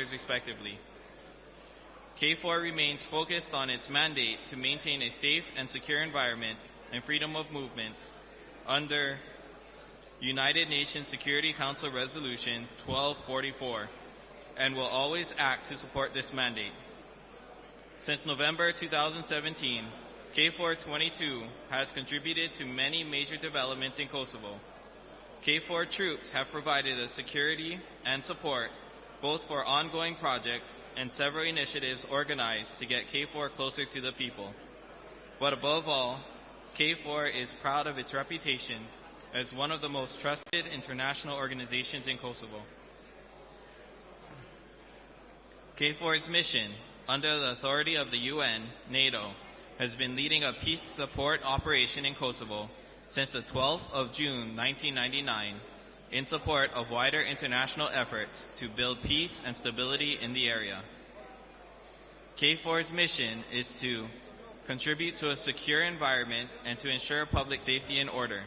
headquarters respectively. KFOR remains focused on its mandate to maintain a safe and secure environment and freedom of movement under United Nations Security Council Resolution 1244, and will always act to support this mandate. Since November 2017, KFOR 22 has contributed to many major developments in Kosovo. KFOR troops have provided us security and support both for ongoing projects and several initiatives organized to get KFOR closer to the people. But above all, KFOR is proud of its reputation as one of the most trusted international organizations in Kosovo. KFOR's mission, under the authority of the UN, NATO, has been leading a peace support operation in Kosovo since the 12th of June 1999 in support of wider international efforts to build peace and stability in the area. KFOR's mission is to contribute to a secure environment and to ensure public safety and order,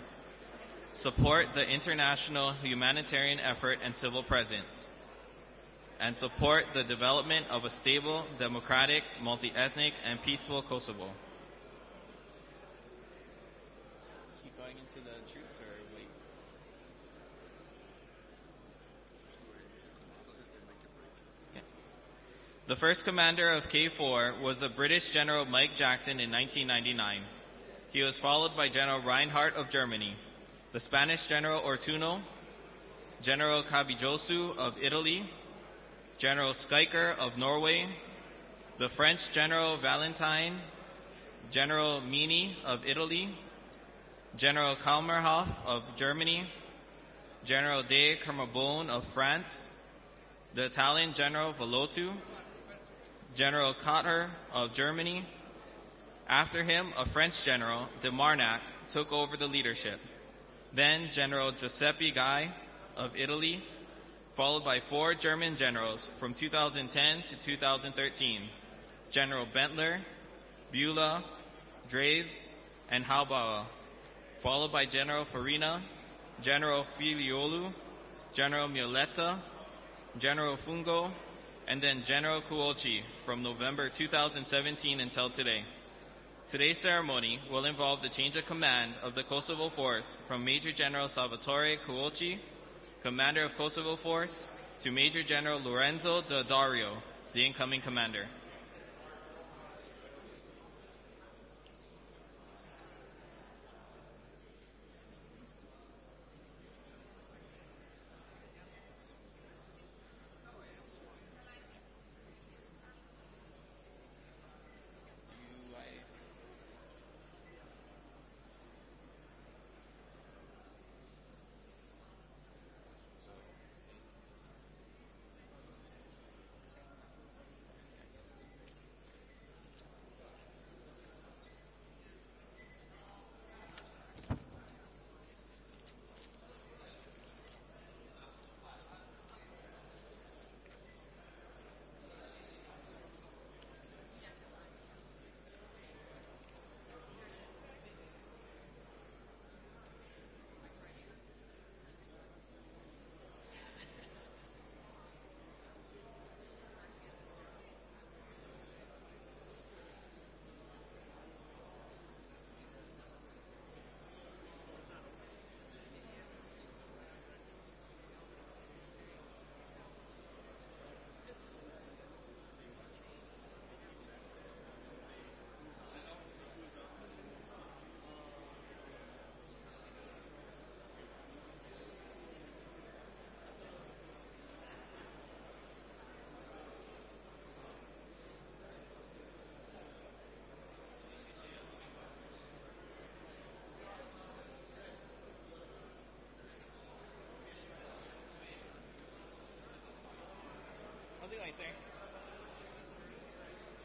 support the international humanitarian effort and civil presence, and support the development of a stable, democratic, multi-ethnic, and peaceful Kosovo. Keep going into the troops or wait? Okay. The first commander of KFOR was the British General Mike Jackson in 1999. He was followed by General Reinhardt of Germany, the Spanish General Ortuno, General Cabijosu of Italy, General Schuyker of Norway, the French General Valentine, General Mini of Italy, General Kalmerhoff of Germany, General de Kermabone of France, the Italian General Volotu, General Cotter of Germany. After him, a French general, de Marnac, took over the leadership. Then General Giuseppe Guy of Italy, followed by 4 German generals from 2010 to 2013, General Bentler, Bula, Draves, and Halbauer, followed by General Farina, General Filiolu, General Mioletta, General Fungo, and then General Kuochi from November 2017 until today. Today's ceremony will involve the change of command of the Kosovo Force from Major General Salvatore Kuochi, Commander of Kosovo Force, to Major General Lorenzo D'Addario, the incoming commander.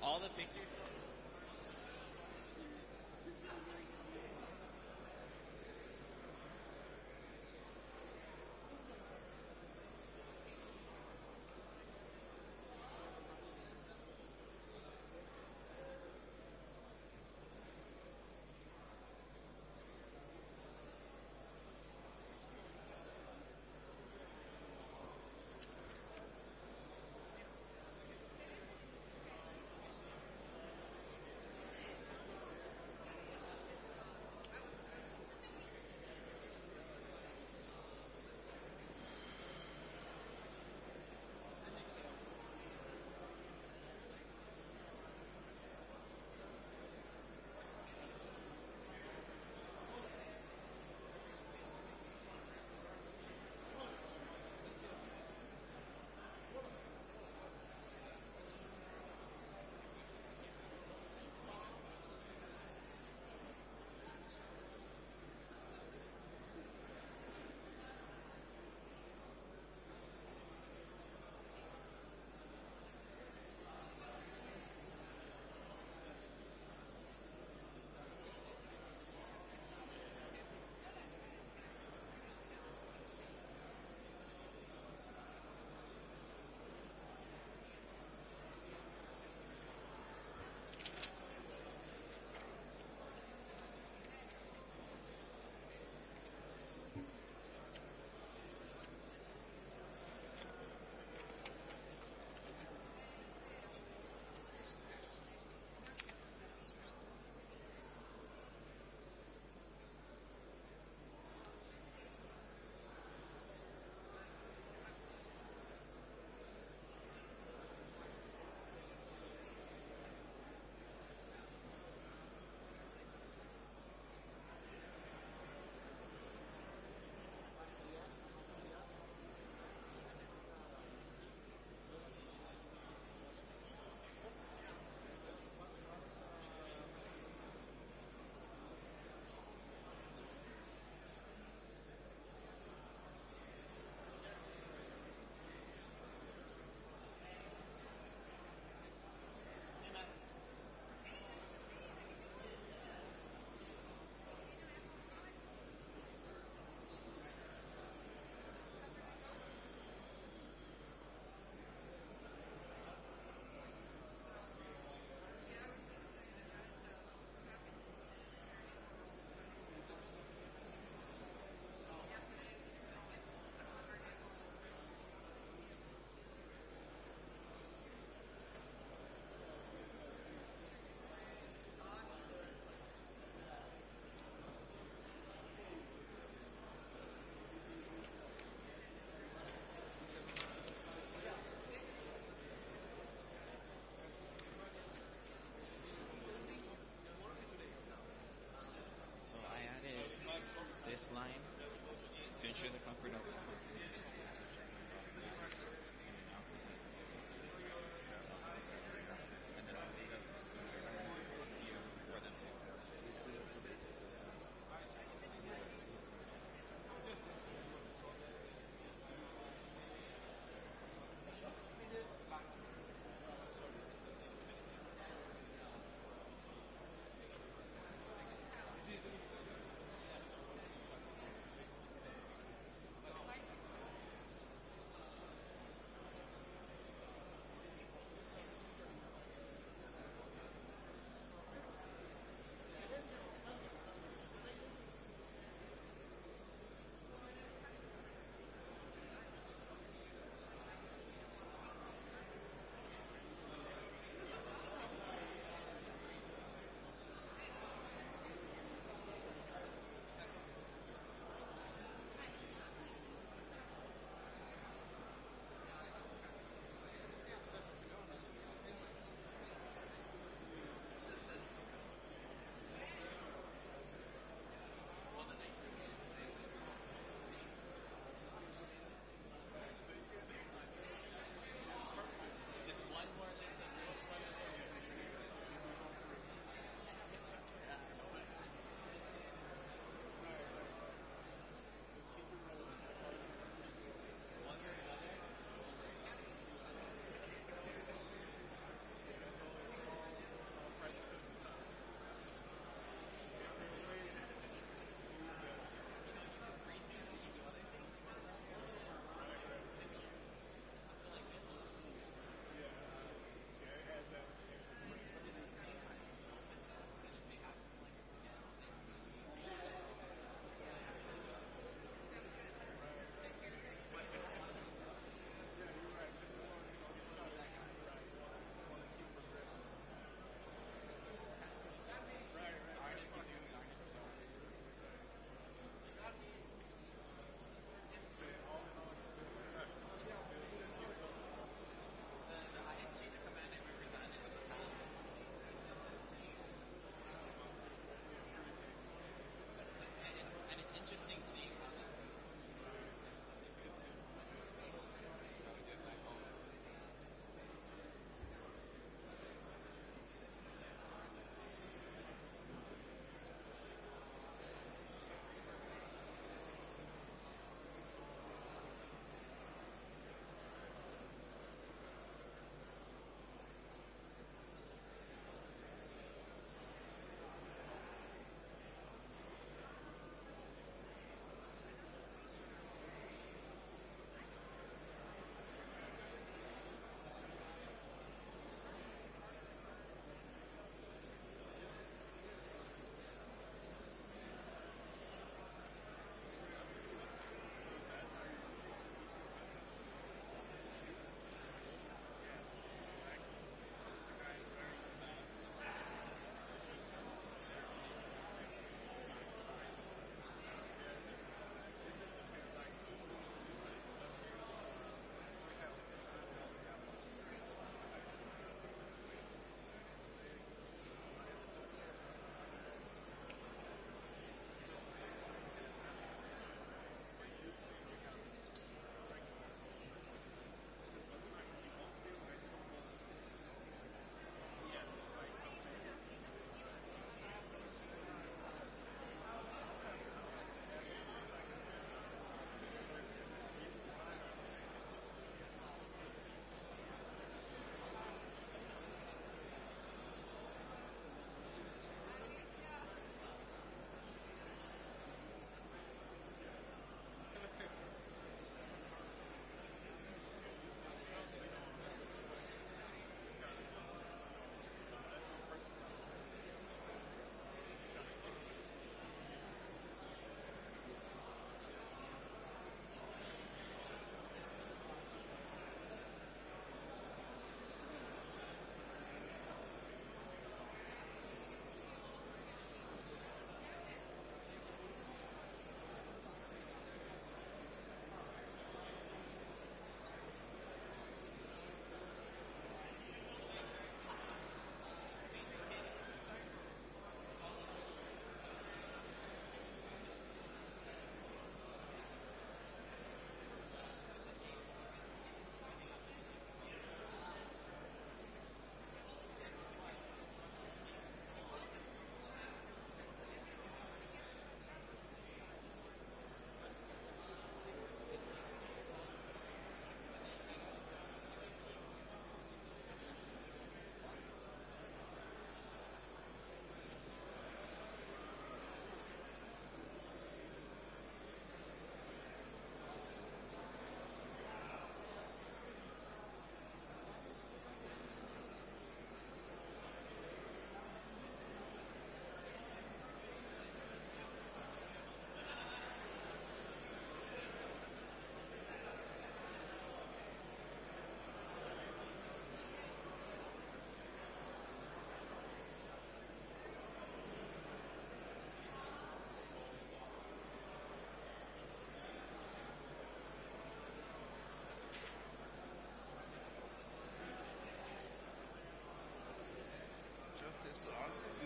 All the pictures? ensure the comfort of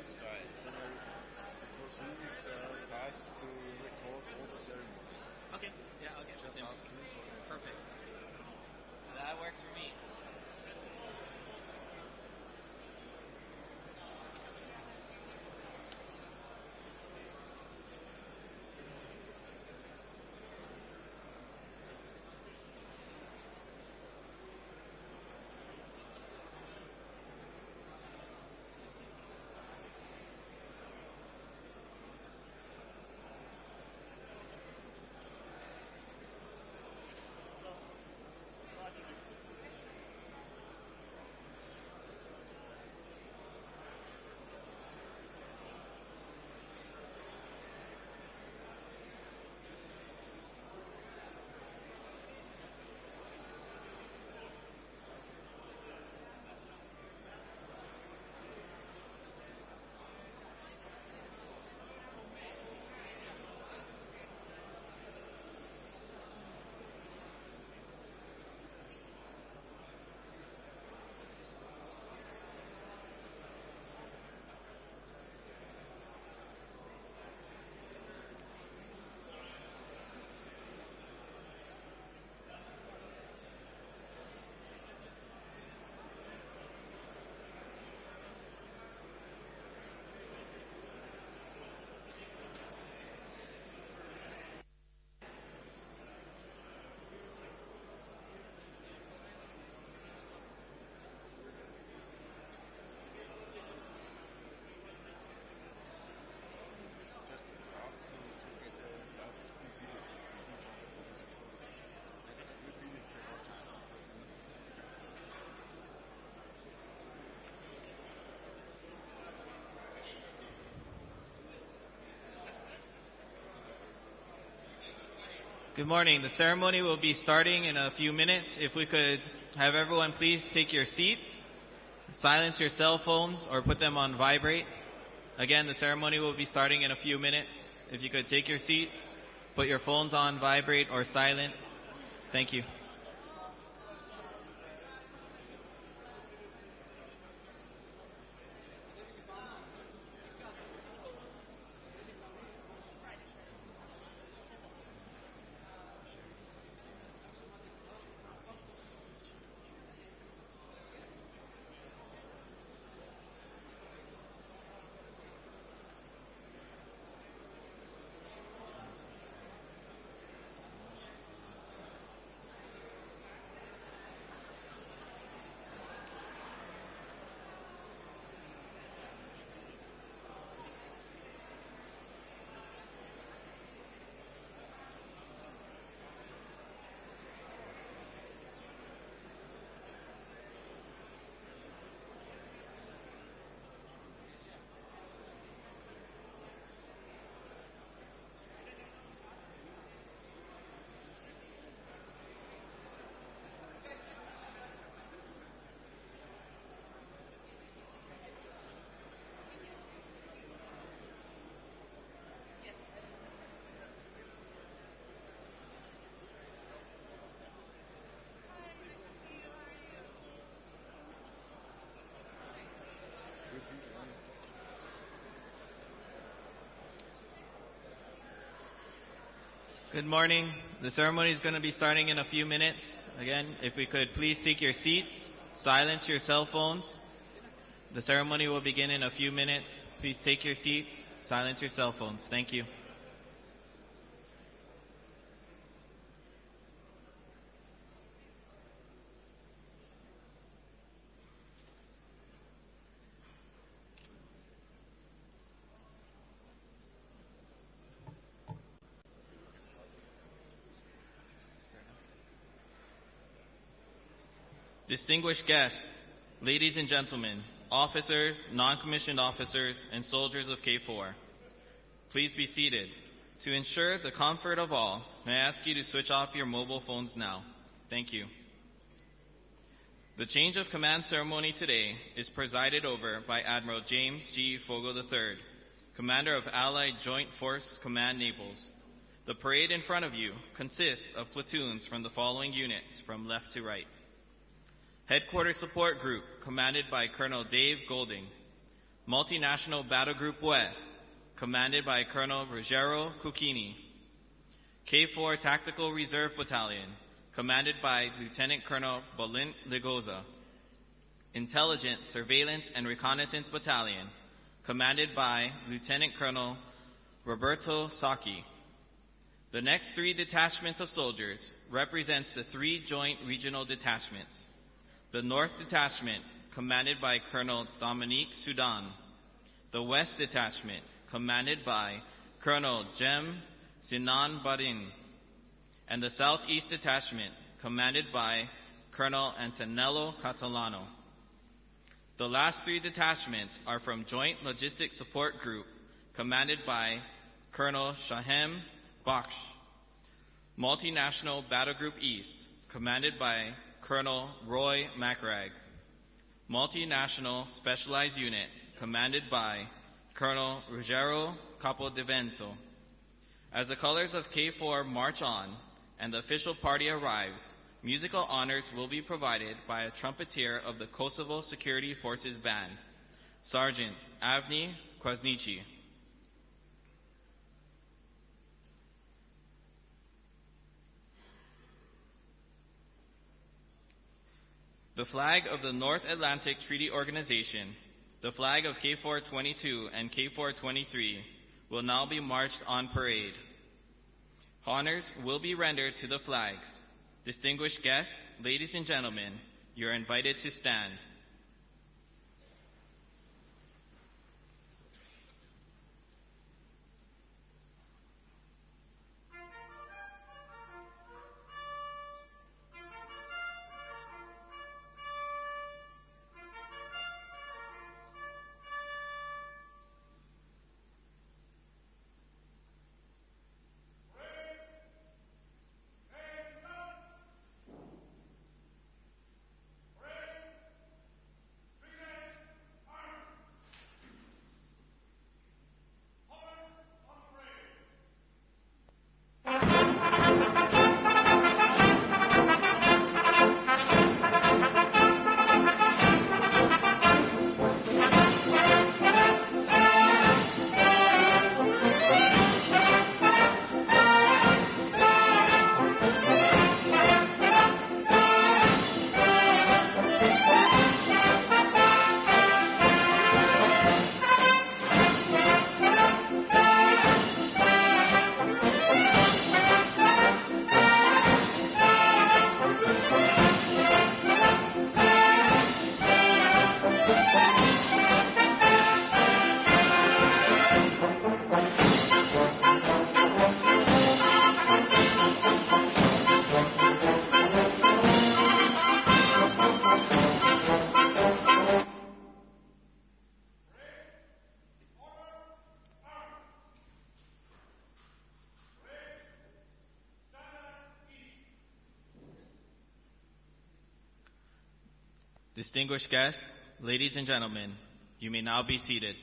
this guy, the American, because he is tasked to record all the ceremony. Okay, yeah, I'll get Just him. ask him for it. Perfect. That works for me. Just start to get the last PC transmission for this. We've been in several times. Good morning. The ceremony will be starting in a few minutes. If we could have everyone please take your seats, silence your cell phones, or put them on vibrate. Again, the ceremony will be starting in a few minutes. If you could take your seats, put your phones on vibrate or silent. Thank you. Good morning. The ceremony is going to be starting in a few minutes. Again, if we could please take your seats, silence your cell phones. The ceremony will begin in a few minutes. Please take your seats, silence your cell phones. Thank you. Distinguished guests, ladies and gentlemen, officers, non-commissioned officers, and soldiers of KFOR, please be seated. To ensure the comfort of all, may I ask you to switch off your mobile phones now. Thank you. The change of command ceremony today is presided over by Admiral James G. Fogo III, Commander of Allied Joint Force Command Naples. The parade in front of you consists of platoons from the following units from left to right. Headquarters Support Group, commanded by Colonel Dave Golding. Multinational Battle Group West, commanded by Colonel Ruggiero Cucchini. KFOR Tactical Reserve Battalion, commanded by Lieutenant Colonel Bolint Ligoza. Intelligence, Surveillance, and Reconnaissance Battalion, commanded by Lieutenant Colonel Roberto Sacchi. The next 3 detachments of soldiers represents the 3 joint regional detachments. The North Detachment, commanded by Colonel Dominique Sudan. The West Detachment, commanded by Colonel Jem Sinan Barin. And the Southeast Detachment, commanded by Colonel Antonello Catalano. The last 3 detachments are from Joint Logistics Support Group, commanded by Colonel Shahem Baksh. Multinational Battle Group East, commanded by Colonel Roy Macrag. Multinational Specialized Unit, commanded by Colonel Ruggiero Capodevento. As the colors of KFOR march on and the official party arrives, musical honors will be provided by a trumpeter of the Kosovo Security Forces Band, Sergeant Avni Kwasnici. The flag of the North Atlantic Treaty Organization, the flag of KFOR 22 and KFOR 23 will now be marched on parade. Honors will be rendered to the flags. Distinguished guests, ladies and gentlemen, you're invited to stand. Distinguished guests, ladies and gentlemen, you may now be seated.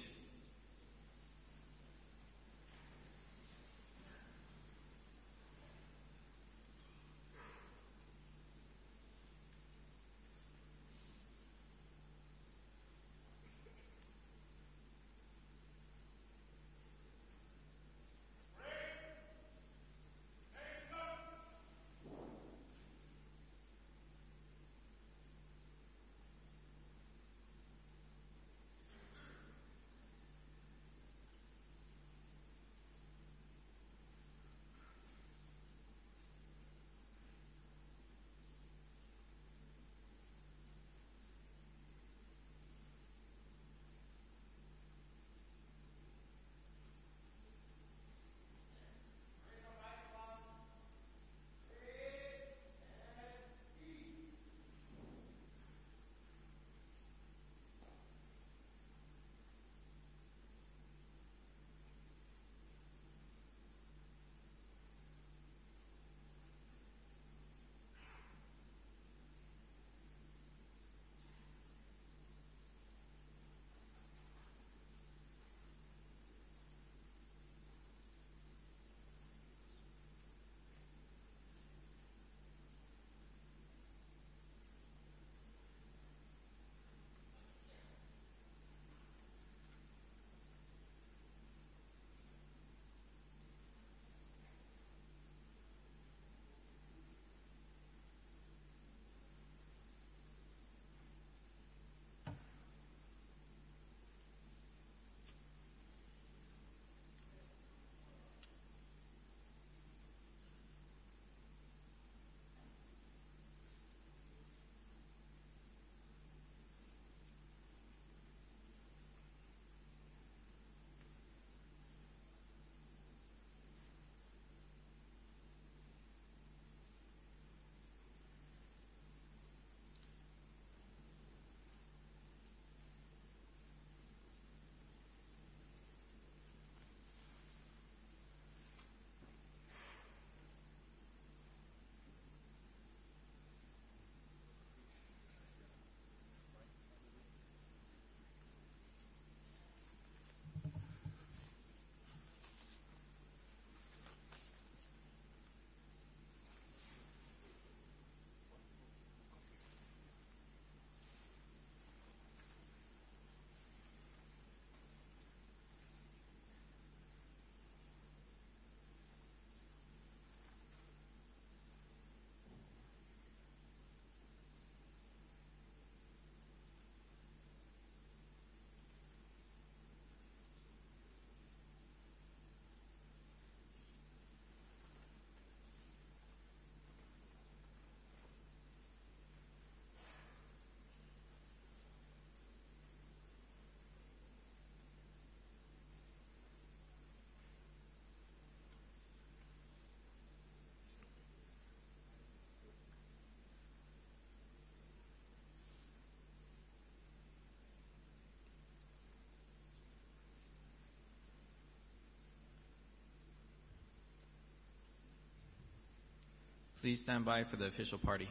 Please stand by for the official party.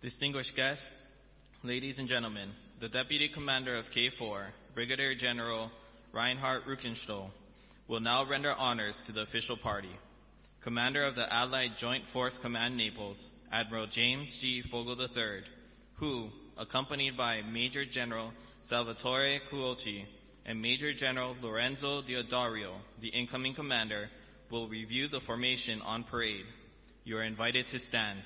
Distinguished guests, ladies and gentlemen, the Deputy Commander of KFOR, Brigadier General Reinhard Ruckenstohl, will now render honors to the official party. Commander of the Allied Joint Force Command Naples, Admiral James G. Fogel III, who, accompanied by Major General Salvatore Cuochi and Major General Lorenzo Diodario, the incoming commander, will review the formation on parade. You are invited to stand.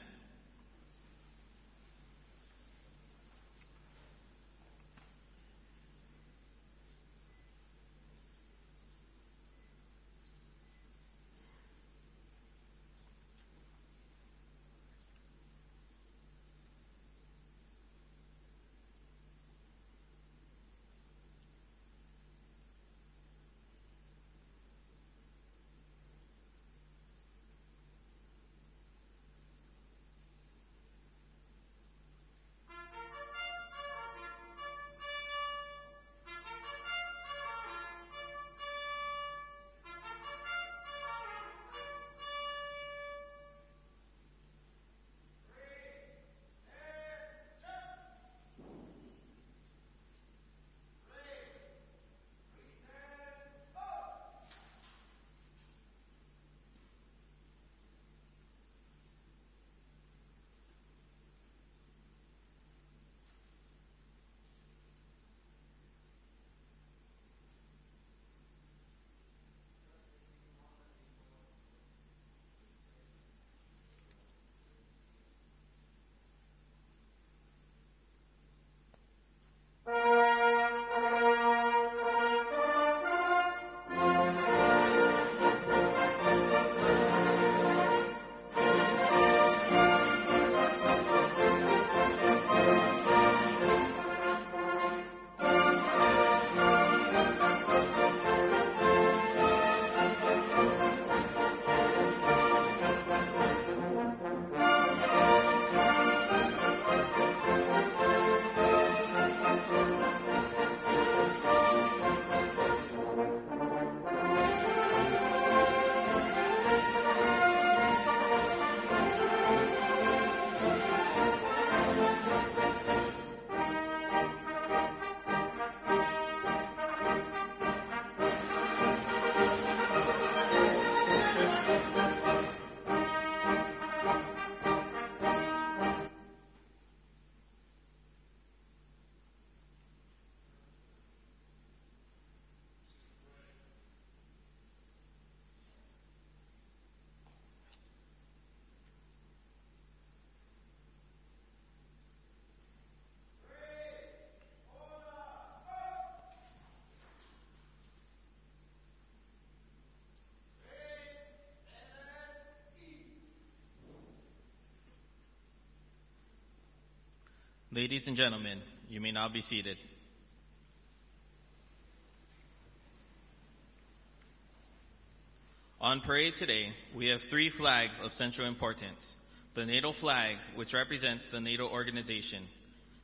Ladies and gentlemen, you may now be seated. On parade today, we have 3 flags of central importance. The NATO flag, which represents the NATO organization.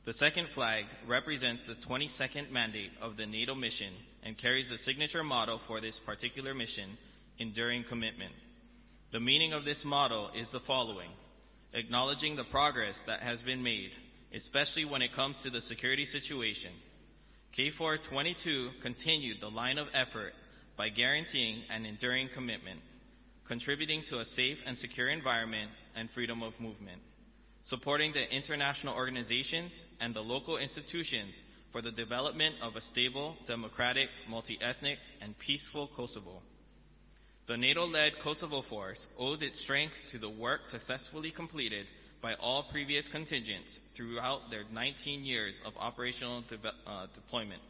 The second flag represents the 22nd mandate of the NATO mission and carries the signature motto for this particular mission, enduring commitment. The meaning of this motto is the following: acknowledging the progress that has been made, especially when it comes to the security situation. KFOR-22 continued the line of effort by guaranteeing an enduring commitment, contributing to a safe and secure environment and freedom of movement, supporting the international organizations and the local institutions for the development of a stable, democratic, multi-ethnic, and peaceful Kosovo. The NATO-led Kosovo force owes its strength to the work successfully completed by all previous contingents throughout their 19 years of operational deployment.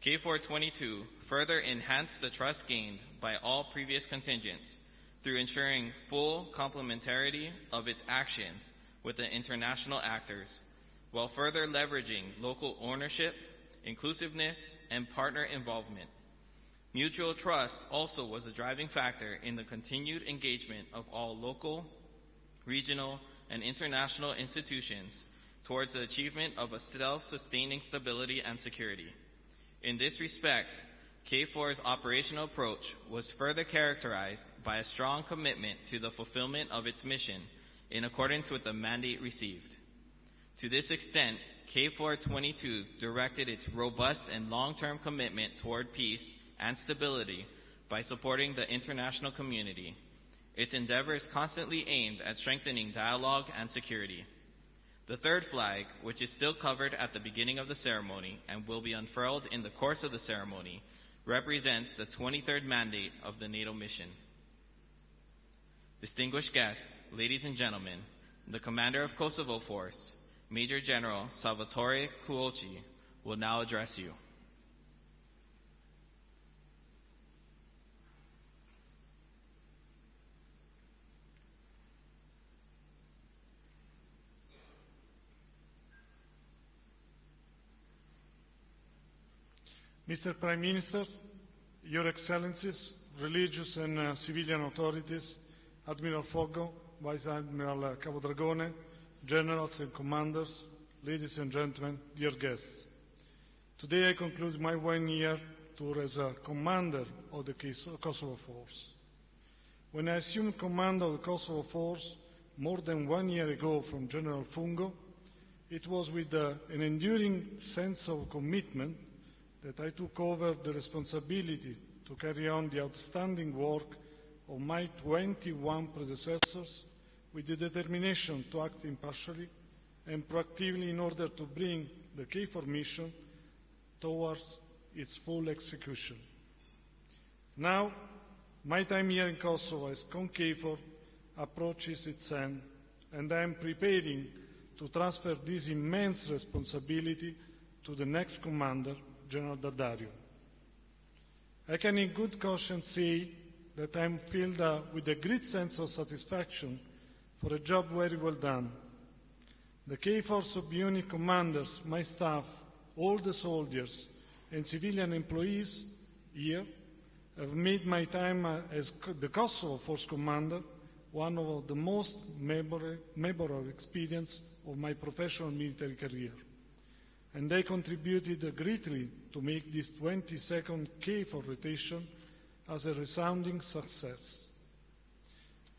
KFOR-22 further enhanced the trust gained by all previous contingents through ensuring full complementarity of its actions with the international actors, while further leveraging local ownership, inclusiveness, and partner involvement. Mutual trust also was a driving factor in the continued engagement of all local, regional, and international institutions towards the achievement of a self-sustaining stability and security. In this respect, KFOR's operational approach was further characterized by a strong commitment to the fulfillment of its mission in accordance with the mandate received. To this extent, KFOR-22 directed its robust and long-term commitment toward peace and stability by supporting the international community. Its endeavors constantly aimed at strengthening dialogue and security. The third flag, which is still covered at the beginning of the ceremony and will be unfurled in the course of the ceremony, represents the 23rd mandate of the NATO mission. Distinguished guests, ladies and gentlemen, the Commander of Kosovo Force, Major General Salvatore Cuochi, will now address you. Mr. Prime Ministers, Your Excellencies, religious and civilian authorities, Admiral Foggo, Vice Admiral Cavodragone, generals and commanders, ladies and gentlemen, dear guests. Today I conclude my 1-year tour as a commander of the Kosovo Force. When I assumed command of the Kosovo Force more than 1 year ago from General Fungo, it was with an enduring sense of commitment that I took over the responsibility to carry on the outstanding work of my 21 predecessors with the determination to act impartially and proactively in order to bring the KFOR mission towards its full execution. Now, my time here in Kosovo as KFOR approaches its end, and I am preparing to transfer this immense responsibility to the next commander, General Daddario. I can in good conscience say that I am filled with a great sense of satisfaction for a job very well done. The KFOR subunit commanders, my staff, all the soldiers and civilian employees here have made my time as the Kosovo Force commander one of the most memorable experiences of my professional military career. And they contributed greatly to make this 22nd KFOR rotation as a resounding success.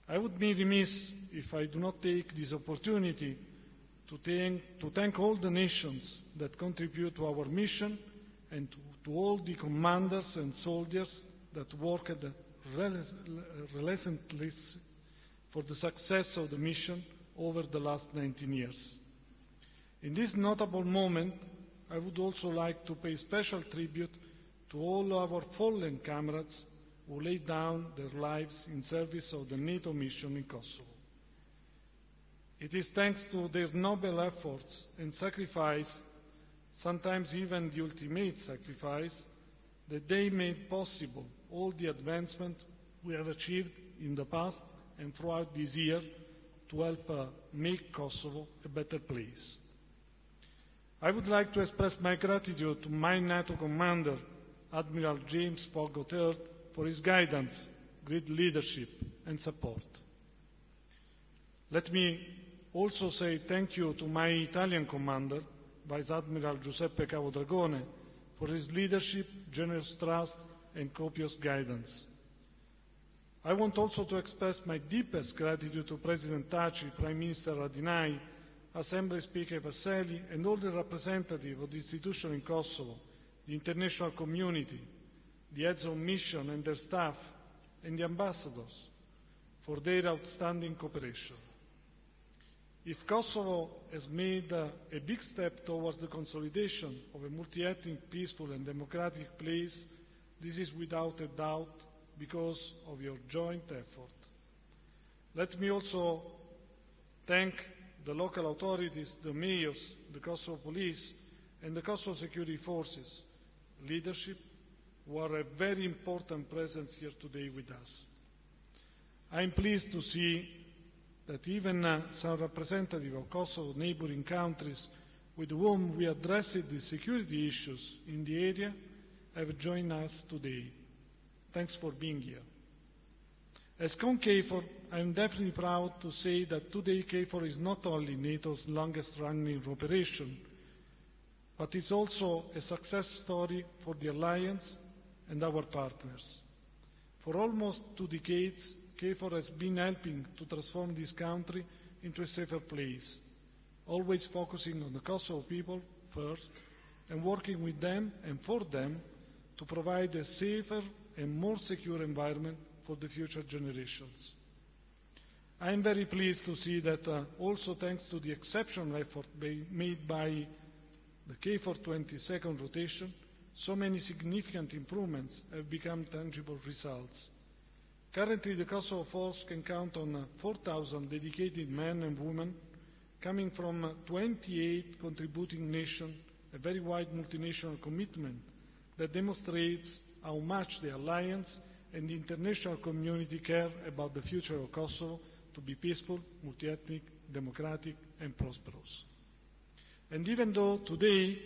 I would be remiss if I do not take this opportunity to thank all the nations that contribute to our mission and to all the commanders and soldiers that worked relentlessly for the success of the mission over the last 19 years. In this notable moment, I would also like to pay special tribute to all our fallen comrades who laid down their lives in service of the NATO mission in Kosovo. It is thanks to their noble efforts and sacrifice, sometimes even the ultimate sacrifice, that they made possible all the advancement we have achieved in the past and throughout this year to help make Kosovo a better place. I would like to express my gratitude to my NATO commander, Admiral James Foggo III, for his guidance, great leadership and support. Let me also say thank you to my Italian commander, Vice Admiral Giuseppe Capodragone, for his leadership, generous trust and copious guidance. I want also to express my deepest gratitude to President Taci, Prime Minister Radinai, Assembly Speaker Vasselli, and all the representatives of the institution in Kosovo, the international community, the heads of mission and their staff, and the ambassadors for their outstanding cooperation. If Kosovo has made a big step towards the consolidation of a multi-ethnic, peaceful and democratic place, this is without a doubt because of your joint effort. Let me also thank the local authorities, the mayors, the Kosovo police and the Kosovo security forces, leadership, who are a very important presence here today with us. I am pleased to see that even some representatives of Kosovo's neighboring countries with whom we addressed the security issues in the area have joined us today. Thanks for being here. As KFOR, I am definitely proud to say that today KFOR is not only NATO's longest-running operation, but it's also a success story for the alliance and our partners. For almost 2 decades, KFOR has been helping to transform this country into a safer place, always focusing on the Kosovo people first and working with them and for them to provide a safer and more secure environment for the future generations. I am very pleased to see that also thanks to the exceptional effort made by the KFOR 22nd rotation, so many significant improvements have become tangible results. Currently, the Kosovo force can count on 4,000 dedicated men and women coming from 28 contributing nations, a very wide multinational commitment that demonstrates how much the alliance and the international community care about the future of Kosovo to be peaceful, multi-ethnic, democratic and prosperous. And even though today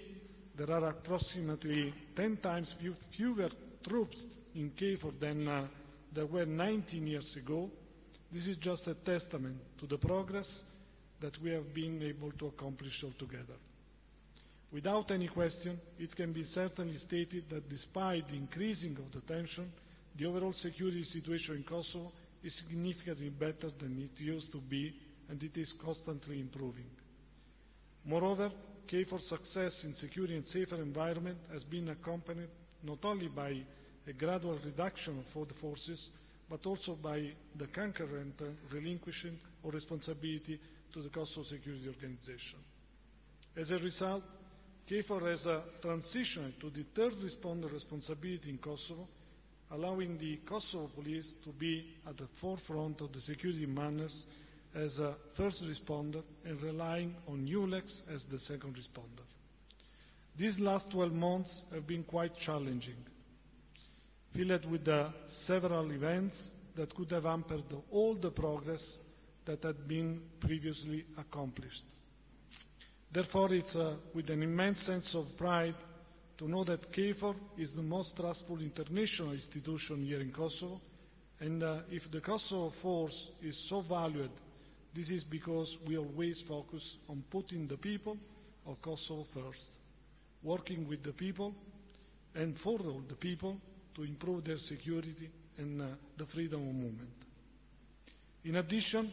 there are approximately 10 times fewer troops in KFOR than there were 19 years ago, this is just a testament to the progress that we have been able to accomplish altogether. Without any question, it can be certainly stated that despite the increasing of the tension, the overall security situation in Kosovo is significantly better than it used to be, and it is constantly improving. Moreover, KFOR's success in securing a safer environment has been accompanied not only by a gradual reduction of the forces, but also by the concurrent relinquishing of responsibility to the Kosovo Security Organization. As a result, KFOR has transitioned to the third responder responsibility in Kosovo, allowing the Kosovo police to be at the forefront of the security matters as a first responder and relying on ULEX as the second responder. These last 12 months have been quite challenging, filled with several events that could have hampered all the progress that had been previously accomplished. Therefore, it's with an immense sense of pride to know that KFOR is the most trustful international institution here in Kosovo, and if the Kosovo force is so valued, this is because we always focus on putting the people of Kosovo first, working with the people and for all the people to improve their security and the freedom of movement. In addition,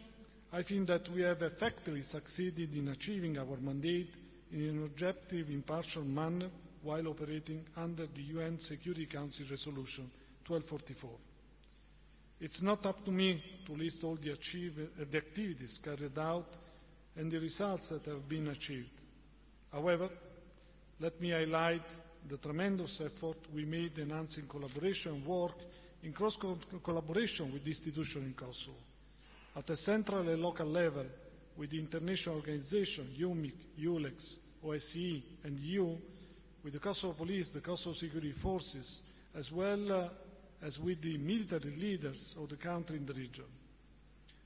I think that we have effectively succeeded in achieving our mandate in an objective, impartial manner while operating under the UN Security Council Resolution 1244. It's not up to me to list all the activities carried out and the results that have been achieved. However, let me highlight the tremendous effort we made enhancing collaboration and work in close collaboration with the institution in Kosovo. At a central and local level, with the international organization, UMIC, ULEX, OSCE, and EU, with the Kosovo Police, the Kosovo Security Forces, as well as with the military leaders of the country in the region.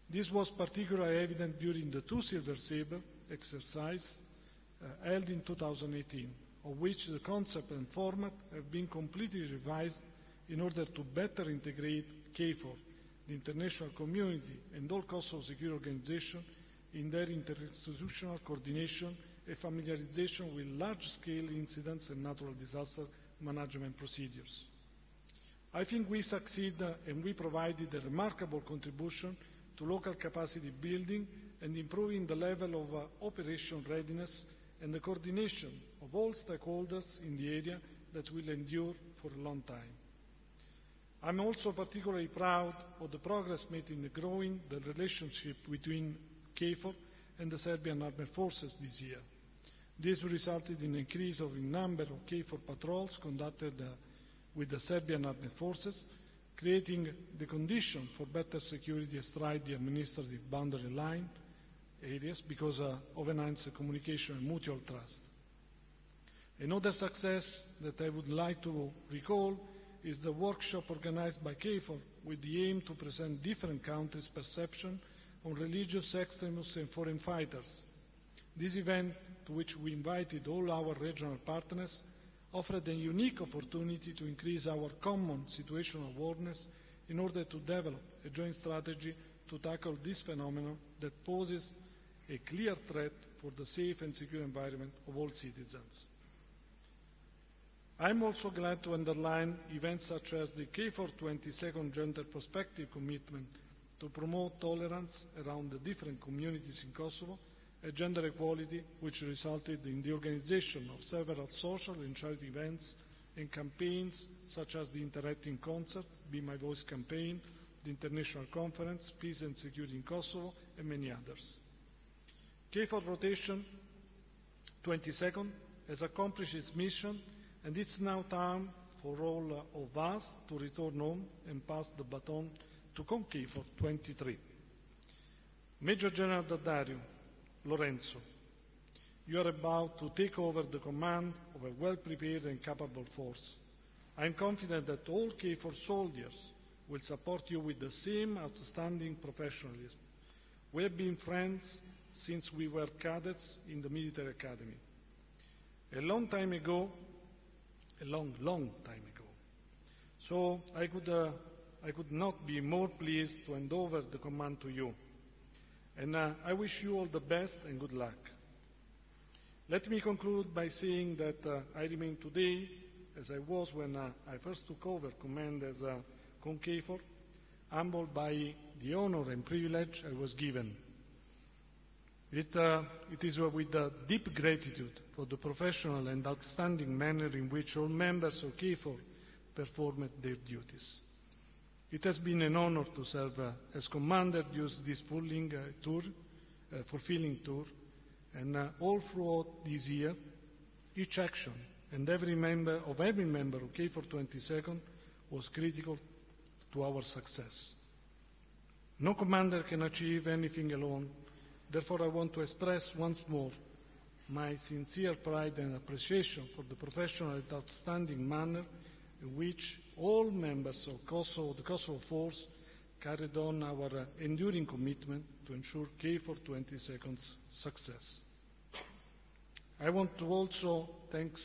This was particularly evident during the 2 Silver Sabre exercise, held in 2018, of which the concept and format have been completely revised in order to better integrate KFOR, the international community, and all Kosovo security organizations in their interinstitutional coordination and familiarization with large-scale incidents and natural disaster management procedures. I think we succeeded and we provided a remarkable contribution to local capacity building and improving the level of operation readiness and the coordination of all stakeholders in the area that will endure for a long time. I'm also particularly proud of the progress made in growing the relationship between KFOR and the Serbian Armed Forces this year. This resulted in an increase of the number of KFOR patrols conducted with the Serbian Armed Forces, creating the condition for better security astride the administrative boundary line areas because of enhanced communication and mutual trust. Another success that I would like to recall is the workshop organized by KFOR with the aim to present different countries' perception on religious extremism and foreign fighters. This event, to which we invited all our regional partners, offered a unique opportunity to increase our common situational awareness in order to develop a joint strategy to tackle this phenomenon that poses a clear threat for the safe and secure environment of all citizens. I'm also glad to underline events such as the KFOR 22nd Gender Perspective Commitment to promote tolerance around the different communities in Kosovo and gender equality, which resulted in the organization of several social and charity events and campaigns such as the Interacting Concert, Be My Voice campaign, the International Conference, Peace and Security in Kosovo, and many others. KFOR Rotation 22nd has accomplished its mission, and it's now time for all of us to return home and pass the baton to KFOR 23. Major General Daddario, Lorenzo, you are about to take over the command of a well-prepared and capable force. I am confident that all KFOR soldiers will support you with the same outstanding professionalism. We have been friends since we were cadets in the military academy. A long time ago, so I could not be more pleased to hand over the command to you. And I wish you all the best and good luck. Let me conclude by saying that I remain today, as I was when I first took over command as KFOR, humbled by the honor and privilege I was given. It is with deep gratitude for the professional and outstanding manner in which all members of KFOR performed their duties. It has been an honor to serve as commander during this fulfilling tour, and all throughout this year, each action and every member of KFOR 22nd was critical to our success. No commander can achieve anything alone. Therefore, I want to express once more my sincere pride and appreciation for the professional and outstanding manner in which all members of the Kosovo Force carried on our enduring commitment to ensure KFOR 22nd's success. I want to also thank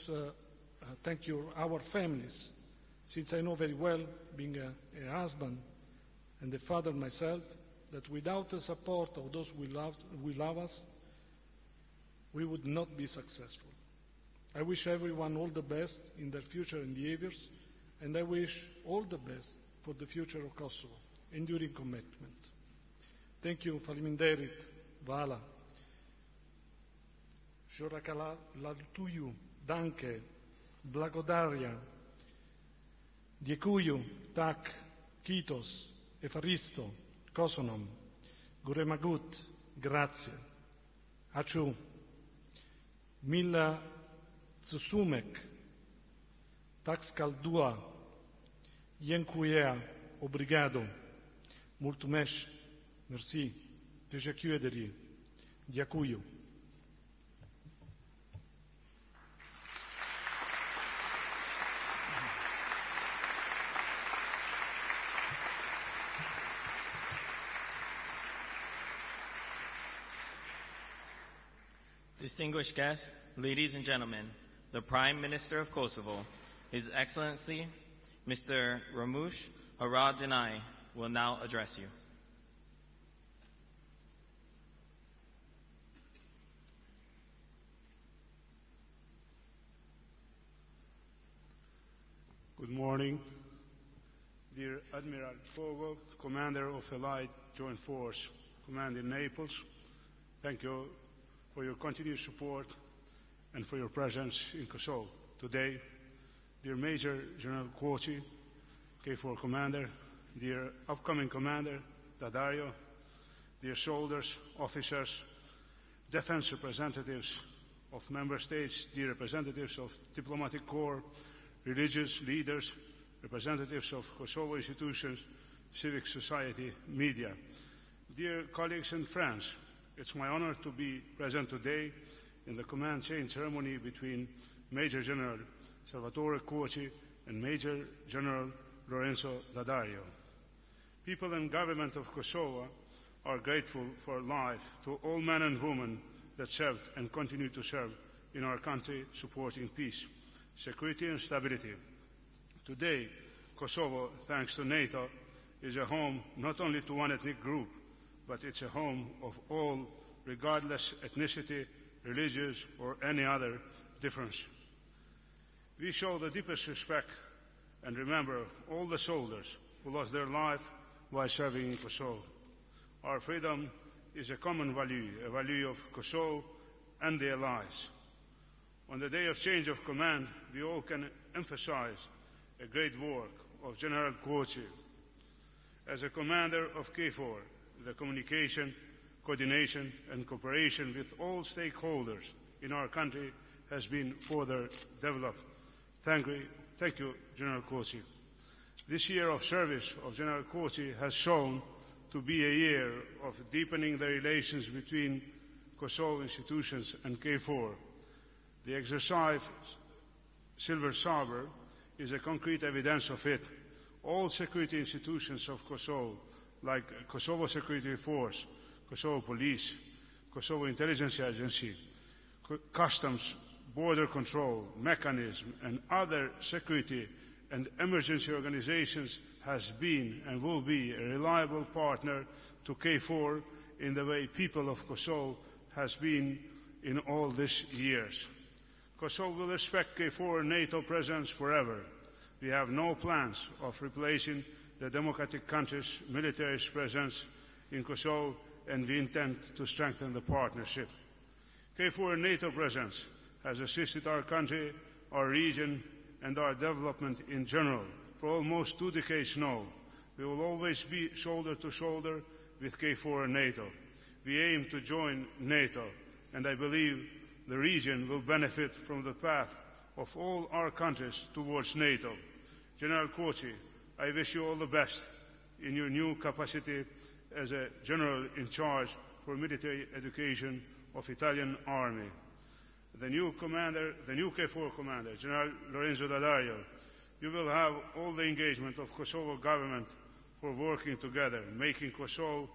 our families, since I know very well, being a husband and a father myself, that without the support of those who love us, we would not be successful. I wish everyone all the best in their future endeavors, and I wish all the best for the future of Kosovo, enduring commitment. Thank you, faleminderit, Vala. Žorakalaltuju, danke, blagodaria, Djekuju, tak, kitos, efaristo, kosonom, guremagut, grazie, aču, mila tsusumek, tak skaldua, jenkuea, obrigado, multumesh, merci, težakjuederi, djakuju. Distinguished guests, ladies and gentlemen, the Prime Minister of Kosovo, His Excellency, Mr. Ramush Haradinaj, will now address you. Good morning, dear Admiral Fogo, Commander of Allied Joint Force, Command in Naples. Thank you for your continued support and for your presence in Kosovo today. Dear Major General Kochi, KFOR Commander, dear upcoming Commander Dadario, dear soldiers, officers, defense representatives of member states, dear representatives of diplomatic corps, religious leaders, representatives of Kosovo institutions, civic society, media. Dear colleagues and friends, it's my honor to be present today in the command change ceremony between Major General Salvatore Kochi and Major General Lorenzo Dadario. People and government of Kosovo are grateful for life to all men and women that served and continue to serve in our country, supporting peace, security and stability. Today, Kosovo, thanks to NATO, is a home not only to one ethnic group, but it's a home of all, regardless ethnicity, religious, or any other difference. We show the deepest respect and remember all the soldiers who lost their life while serving in Kosovo. Our freedom is a common value, a value of Kosovo and the Allies. On the day of change of command, we all can emphasize a great work of General Kochi. As a commander of KFOR, the communication, coordination and cooperation with all stakeholders in our country has been further developed. Thank you, General Kochi. This year of service of General Kochi has shown to be a year of deepening the relations between Kosovo institutions and KFOR. The exercise Silver Sabr is a concrete evidence of it. All security institutions of Kosovo, like Kosovo Security Force, Kosovo Police, Kosovo Intelligence Agency, Customs, Border Control, Mechanism, and other security and emergency organizations has been and will be a reliable partner to KFOR in the way people of Kosovo has been in all these years. Kosovo will respect KFOR NATO presence forever. We have no plans of replacing the democratic country's military presence in Kosovo, and we intend to strengthen the partnership. KFOR NATO presence has assisted our country, our region, and our development in general for almost 2 decades now. We will always be shoulder to shoulder with KFOR and NATO. We aim to join NATO, and I believe the region will benefit from the path of all our countries towards NATO. General Kochi, I wish you all the best in your new capacity as a general in charge for military education of Italian Army. The new KFOR commander, General Lorenzo Dadario, you will have all the engagement of Kosovo government for working together, making Kosovo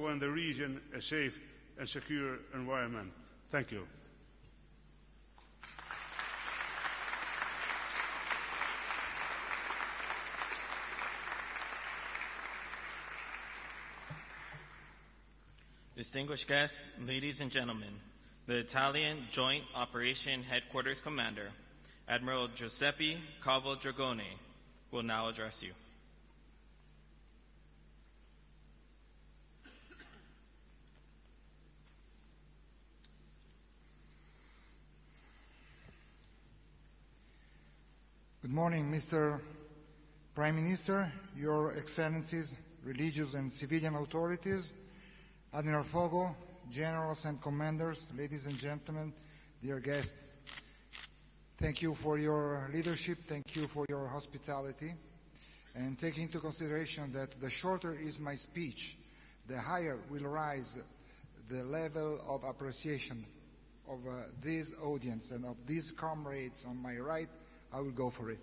and the region a safe and secure environment. Thank you. Distinguished guests, ladies and gentlemen, the Italian Joint Operation Headquarters Commander, Admiral Giuseppe Calvo-Dragone, will now address you. Good morning, Mr. Prime Minister, Your Excellencies, religious and civilian authorities, Admiral Fogo, generals and commanders, ladies and gentlemen, dear guests. Thank you for your leadership, thank you for your hospitality, and take into consideration that the shorter is my speech, the higher will rise the level of appreciation of this audience and of these comrades on my right. I will go for it,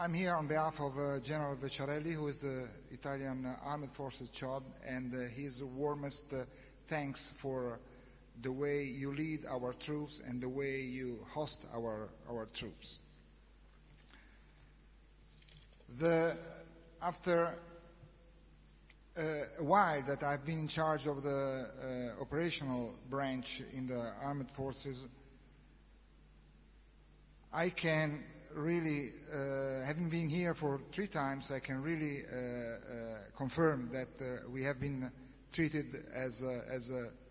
I'm here on behalf of General Vecciarelli, who is the Italian Armed Forces CHOD, and his warmest thanks for the way you lead our troops and the way you host our troops. After a while that I've been in charge of the operational branch in the armed forces, I can really, having been here for 3 times, I can really confirm that we have been treated as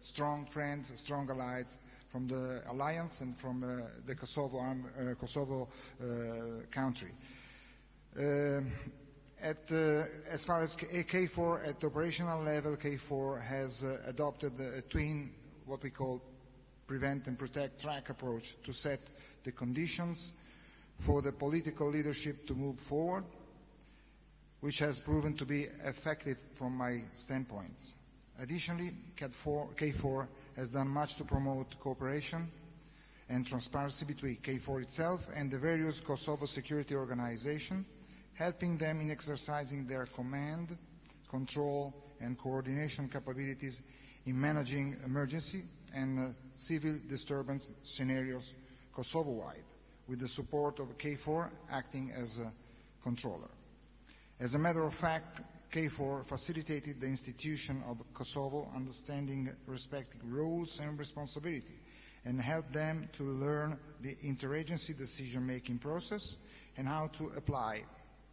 strong friends, strong allies from the alliance and from the Kosovo country. As far as KFOR, at the operational level, KFOR has adopted a twin, what we call prevent and protect track approach, to set the conditions for the political leadership to move forward, which has proven to be effective from my standpoints. Additionally, KFOR has done much to promote cooperation and transparency between KFOR itself and the various Kosovo security organizations, helping them in exercising their command, control, and coordination capabilities in managing emergency and civil disturbance scenarios Kosovo-wide, with the support of KFOR acting as a controller. As a matter of fact, KFOR facilitated the institution of Kosovo, understanding respective roles and responsibility, and helped them to learn the interagency decision-making process and how to apply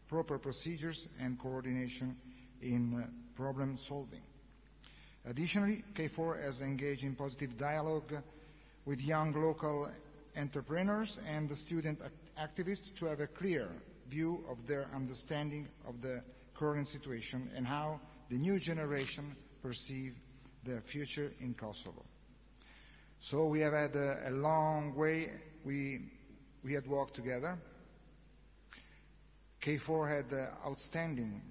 proper procedures and coordination in problem solving. Additionally, KFOR has engaged in positive dialogue with young local entrepreneurs and the student activists to have a clear view of their understanding of the current situation and how the new generation perceive the future in Kosovo. So we have had a long way we had walked together. KFOR had outstanding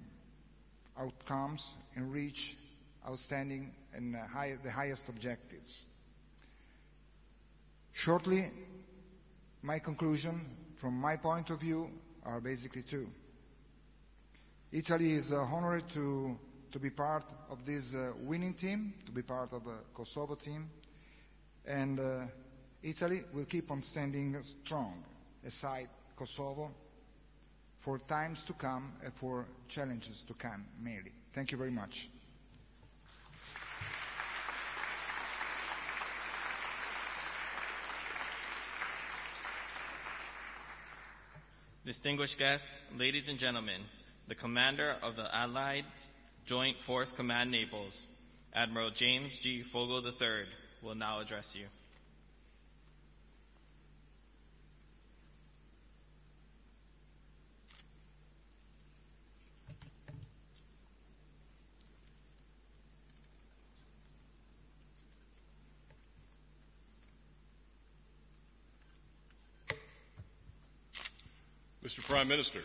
outcomes and reached outstanding and the highest objectives. Shortly, my conclusion, from my point of view, are basically 2. Italy is honored to be part of this winning team, to be part of a Kosovo team, and Italy will keep on standing strong aside Kosovo for times to come and for challenges to come, mainly. Thank you very much. Distinguished guests, ladies and gentlemen, the Commander of the Allied Joint Force Command Naples, Admiral James G. Fogel III, will now address you. Mr. Prime Minister,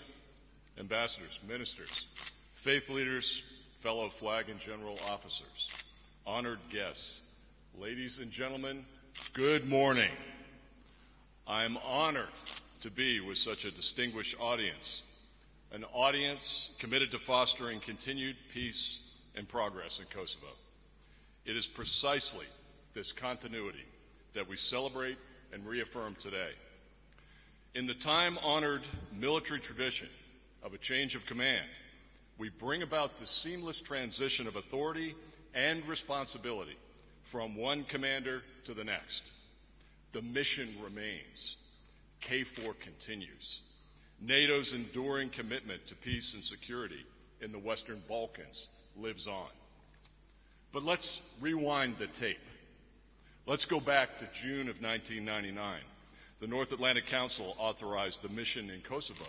ambassadors, ministers, faith leaders, fellow flag and general officers, honored guests, ladies and gentlemen, good morning. I am honored to be with such a distinguished audience, an audience committed to fostering continued peace and progress in Kosovo. It is precisely this continuity that we celebrate and reaffirm today. In the time-honored military tradition of a change of command, we bring about the seamless transition of authority and responsibility from one commander to the next. The mission remains. KFOR continues. NATO's enduring commitment to peace and security in the Western Balkans lives on. But let's rewind the tape. Let's go back to June of 1999. The North Atlantic Council authorized the mission in Kosovo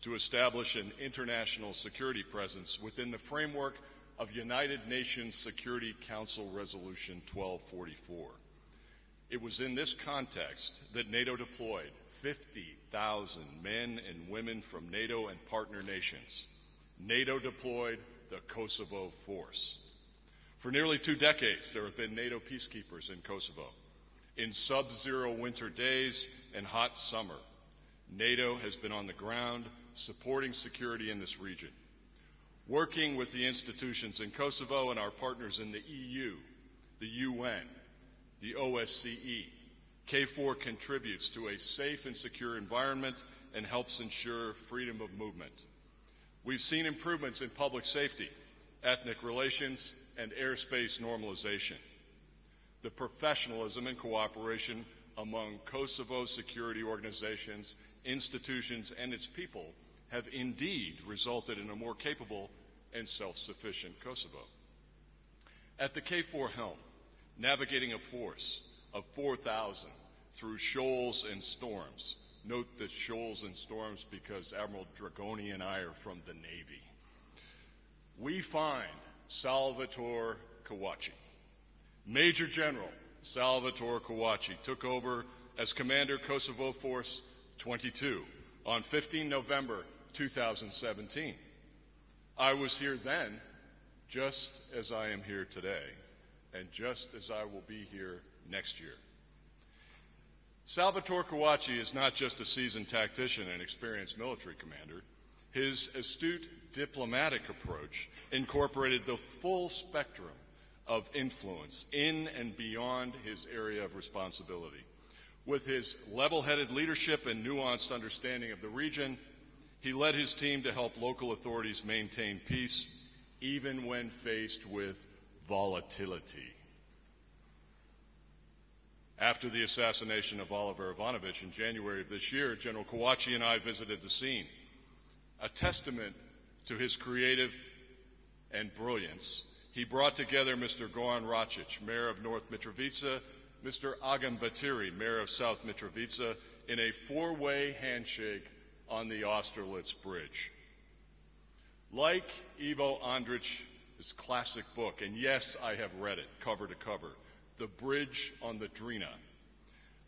to establish an international security presence within the framework of United Nations Security Council Resolution 1244. It was in this context that NATO deployed 50,000 men and women from NATO and partner nations. NATO deployed the Kosovo Force. For nearly 2 decades, there have been NATO peacekeepers in Kosovo. In sub-zero winter days and hot summer, NATO has been on the ground supporting security in this region. Working with the institutions in Kosovo and our partners in the EU, the UN, the OSCE, KFOR contributes to a safe and secure environment and helps ensure freedom of movement. We've seen improvements in public safety, ethnic relations, and airspace normalization. The professionalism and cooperation among Kosovo's security organizations, institutions, and its people have indeed resulted in a more capable and self-sufficient Kosovo. At the KFOR helm, navigating a force of 4,000 through shoals and storms. Note the shoals and storms because Admiral Dragoni and I are from the Navy. We find Salvatore Kawachi. Major General Salvatore Kawachi took over as Commander Kosovo Force 22 on 15 November 2017. I was here then, just as I am here today, and just as I will be here next year. Salvatore Kawachi is not just a seasoned tactician and experienced military commander. His astute diplomatic approach incorporated the full spectrum of influence in and beyond his area of responsibility. With his level-headed leadership and nuanced understanding of the region, he led his team to help local authorities maintain peace, even when faced with volatility. After the assassination of Oliver Ivanovich in January of this year, General Kawachi and I visited the scene, a testament to his creative and brilliance. He brought together Mr. Goran Racic, Mayor of North Mitrovica, Mr. Agam Batiri, Mayor of South Mitrovica, in a four-way handshake on the Austerlitz Bridge. Like Ivo Andrić's classic book, and yes, I have read it cover to cover, The Bridge on the Drina.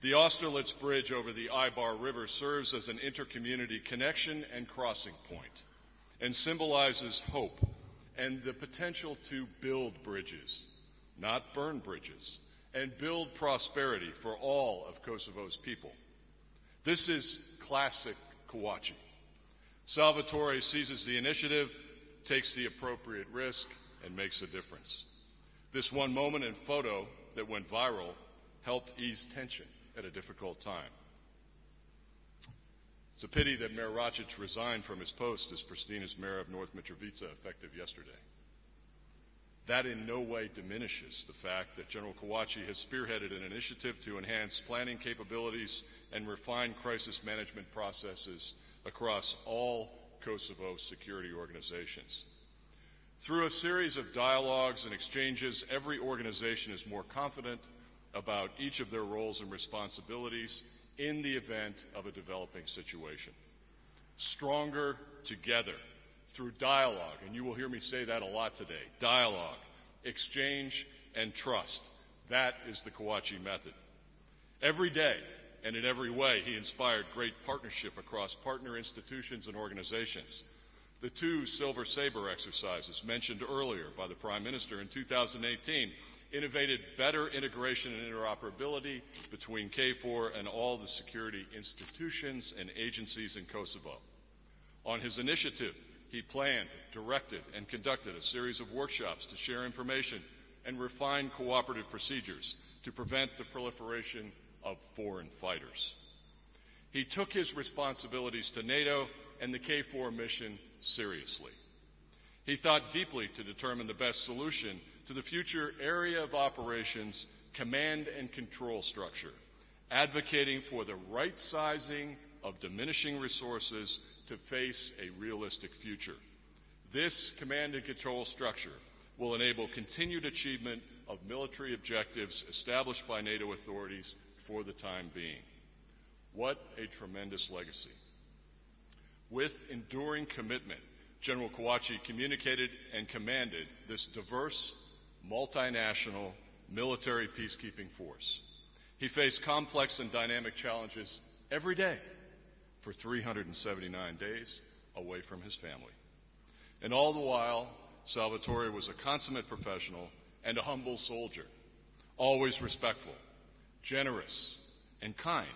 The Austerlitz Bridge over the Ibar River serves as an intercommunity connection and crossing point and symbolizes hope and the potential to build bridges, not burn bridges, and build prosperity for all of Kosovo's people. This is classic Kawachi. Salvatore seizes the initiative, takes the appropriate risk, and makes a difference. This one moment and photo that went viral helped ease tension at a difficult time. It's a pity that Mayor Racic resigned from his post as Pristina's mayor of North Mitrovica effective yesterday. That in no way diminishes the fact that General Kawachi has spearheaded an initiative to enhance planning capabilities and refine crisis management processes across all Kosovo security organizations. Through a series of dialogues and exchanges, every organization is more confident about each of their roles and responsibilities in the event of a developing situation. Stronger together through dialogue, and you will hear me say that a lot today, dialogue, exchange, and trust. That is the Kawachi method. Every day and in every way, he inspired great partnership across partner institutions and organizations. The two Silver Sabre exercises mentioned earlier by the Prime Minister in 2018 innovated better integration and interoperability between KFOR and all the security institutions and agencies in Kosovo. On his initiative, he planned, directed, and conducted a series of workshops to share information and refine cooperative procedures to prevent the proliferation of foreign fighters. He took his responsibilities to NATO and the KFOR mission seriously. He thought deeply to determine the best solution to the future area of operations command and control structure, advocating for the right sizing of diminishing resources to face a realistic future. This command and control structure will enable continued achievement of military objectives established by NATO authorities for the time being. What a tremendous legacy. With enduring commitment, General Kawachi communicated and commanded this diverse, multinational military peacekeeping force. He faced complex and dynamic challenges every day for 379 days away from his family. And all the while, Salvatore was a consummate professional and a humble soldier, always respectful, generous, and kind,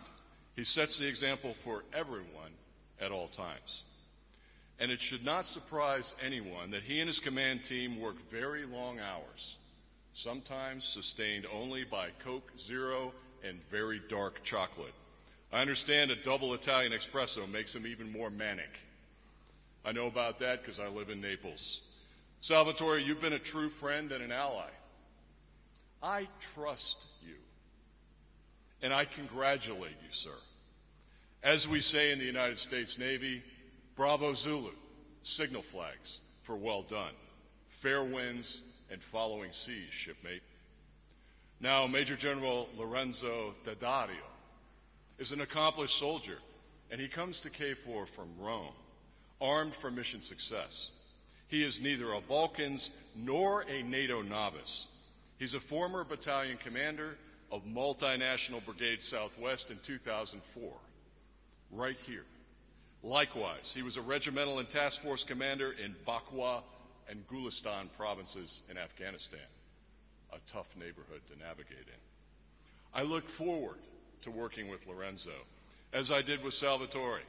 He sets the example for everyone at all times. And it should not surprise anyone that he and his command team work very long hours, sometimes sustained only by Coke Zero and very dark chocolate. I understand a double Italian espresso makes him even more manic. I know about that because I live in Naples. Salvatore, you've been a true friend and an ally. I trust you, and I congratulate you, sir. As we say in the United States Navy, bravo Zulu, signal flags for well done, fair winds and following seas, shipmate. Now, Major General Lorenzo Daddario is an accomplished soldier, and he comes to KFOR from Rome, armed for mission success. He is neither a Balkans nor a NATO novice. He's a former battalion commander of Multinational Brigade Southwest in 2004, right here. Likewise, he was a regimental and task force commander in Bakwa and Gulistan provinces in Afghanistan, a tough neighborhood to navigate in. I look forward to working with Lorenzo, as I did with Salvatore,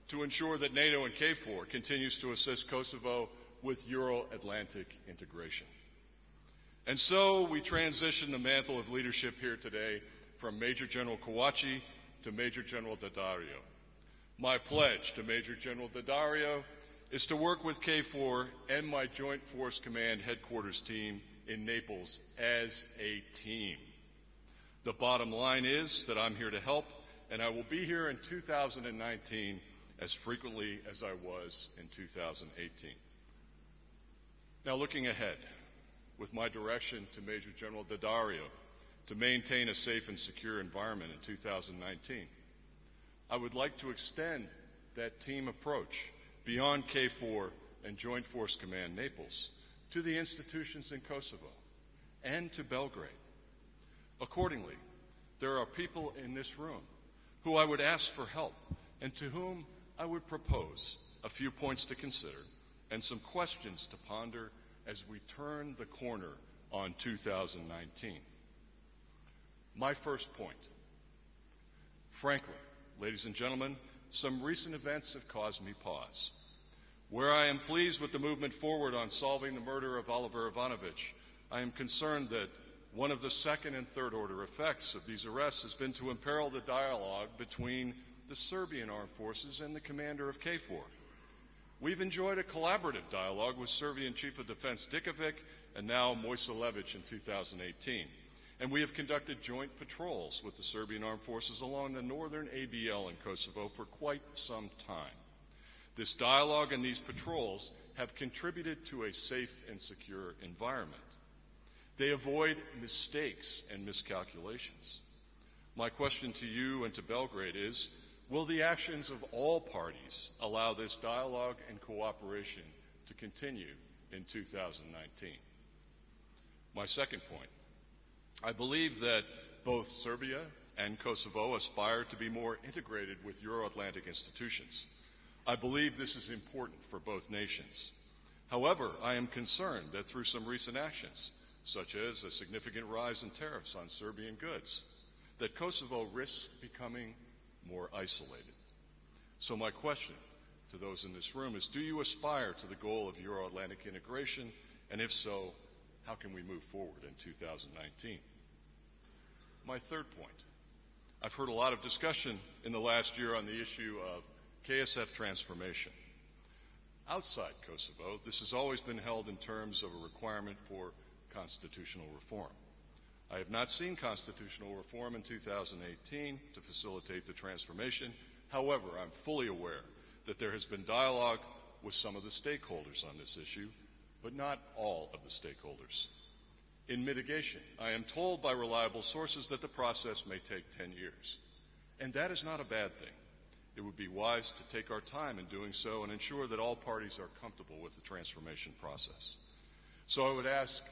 to ensure that NATO and KFOR continues to assist Kosovo with Euro-Atlantic integration. And so we transition the mantle of leadership here today from Major General Kawachi to Major General Daddario. My pledge to Major General Daddario is to work with KFOR and my Joint Force Command headquarters team in Naples as a team. The bottom line is that I'm here to help, and I will be here in 2019 as frequently as I was in 2018. Now, looking ahead, with my direction to Major General Daddario to maintain a safe and secure environment in 2019, I would like to extend that team approach beyond KFOR and Joint Force Command Naples to the institutions in Kosovo and to Belgrade. Accordingly, there are people in this room who I would ask for help and to whom I would propose a few points to consider and some questions to ponder as we turn the corner on 2019. My first point. Frankly, ladies and gentlemen, some recent events have caused me pause. Where I am pleased with the movement forward on solving the murder of Oliver Ivanovic, I am concerned that one of the second and third order effects of these arrests has been to imperil the dialogue between the Serbian armed forces and the commander of KFOR. We've enjoyed a collaborative dialogue with Serbian Chief of Defense Dikovic and now Mojsilevic in 2018. And we have conducted joint patrols with the Serbian armed forces along the northern ABL in Kosovo for quite some time. This dialogue and these patrols have contributed to a safe and secure environment. They avoid mistakes and miscalculations. My question to you and to Belgrade is, will the actions of all parties allow this dialogue and cooperation to continue in 2019? My second point. I believe that both Serbia and Kosovo aspire to be more integrated with Euro-Atlantic institutions. I believe this is important for both nations. However, I am concerned that through some recent actions, such as a significant rise in tariffs on Serbian goods, that Kosovo risks becoming more isolated. So my question to those in this room is, do you aspire to the goal of Euro-Atlantic integration? And if so, how can we move forward in 2019? My third point. I've heard a lot of discussion in the last year on the issue of KSF transformation. Outside Kosovo, this has always been held in terms of a requirement for constitutional reform. I have not seen constitutional reform in 2018 to facilitate the transformation. However, I'm fully aware that there has been dialogue with some of the stakeholders on this issue, but not all of the stakeholders. In mitigation, I am told by reliable sources that the process may take 10 years. And that is not a bad thing. It would be wise to take our time in doing so and ensure that all parties are comfortable with the transformation process. So I would ask,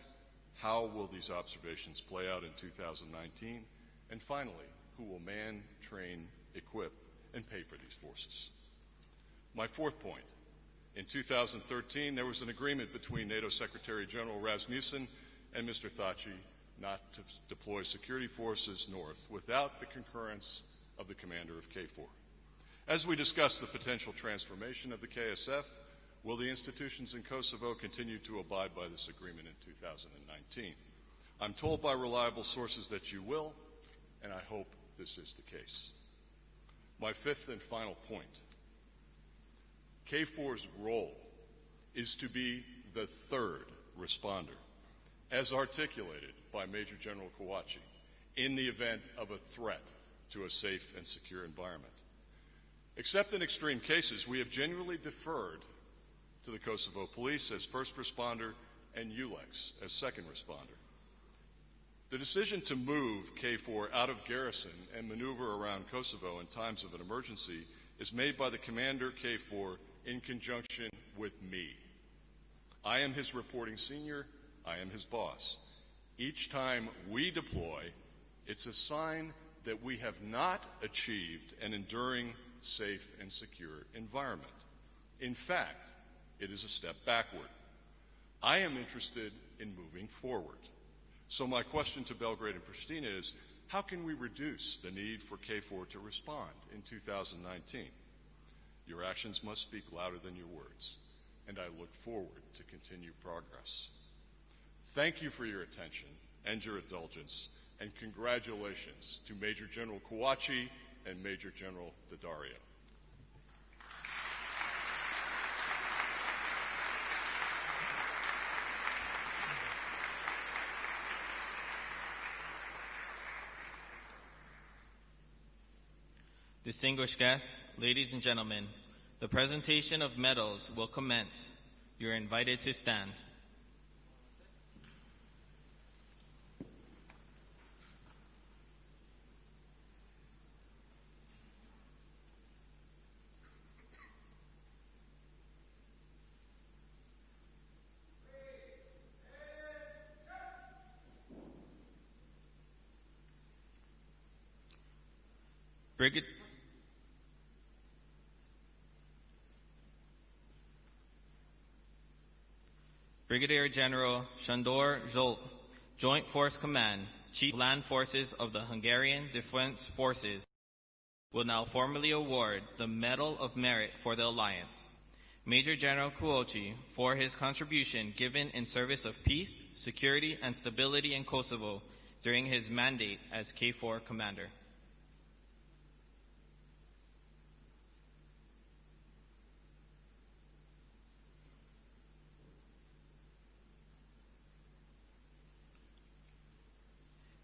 how will these observations play out in 2019? And finally, who will man, train, equip, and pay for these forces? My fourth point. In 2013, there was an agreement between NATO Secretary General Rasmussen and Mr. Thaci not to deploy security forces north without the concurrence of the commander of KFOR. As we discuss the potential transformation of the KSF, will the institutions in Kosovo continue to abide by this agreement in 2019? I'm told by reliable sources that you will, and I hope this is the case. My fifth and final point. KFOR's role is to be the third responder, as articulated by Major General Kawachi, in the event of a threat to a safe and secure environment. Except in extreme cases, we have genuinely deferred to the Kosovo Police as first responder and ULEX as second responder. The decision to move KFOR out of garrison and maneuver around Kosovo in times of an emergency is made by the commander KFOR in conjunction with me. I am his reporting senior, I am his boss. Each time we deploy, it's a sign that we have not achieved an enduring, safe, and secure environment. In fact, it is a step backward. I am interested in moving forward. So my question to Belgrade and Pristina is, how can we reduce the need for KFOR to respond in 2019? Your actions must speak louder than your words, and I look forward to continued progress. Thank you for your attention and your indulgence, and congratulations to Major General Kawachi and Major General Daddario. Distinguished guests, ladies and gentlemen, the presentation of medals will commence. You are invited to stand. Brigadier General Shandor Zsolt, Joint Force Command, Chief of Land Forces of the Hungarian Defense Forces, will now formally award the Medal of Merit for the Alliance. Major General Kuochi, for his contribution given in service of peace, security, and stability in Kosovo during his mandate as KFOR Commander.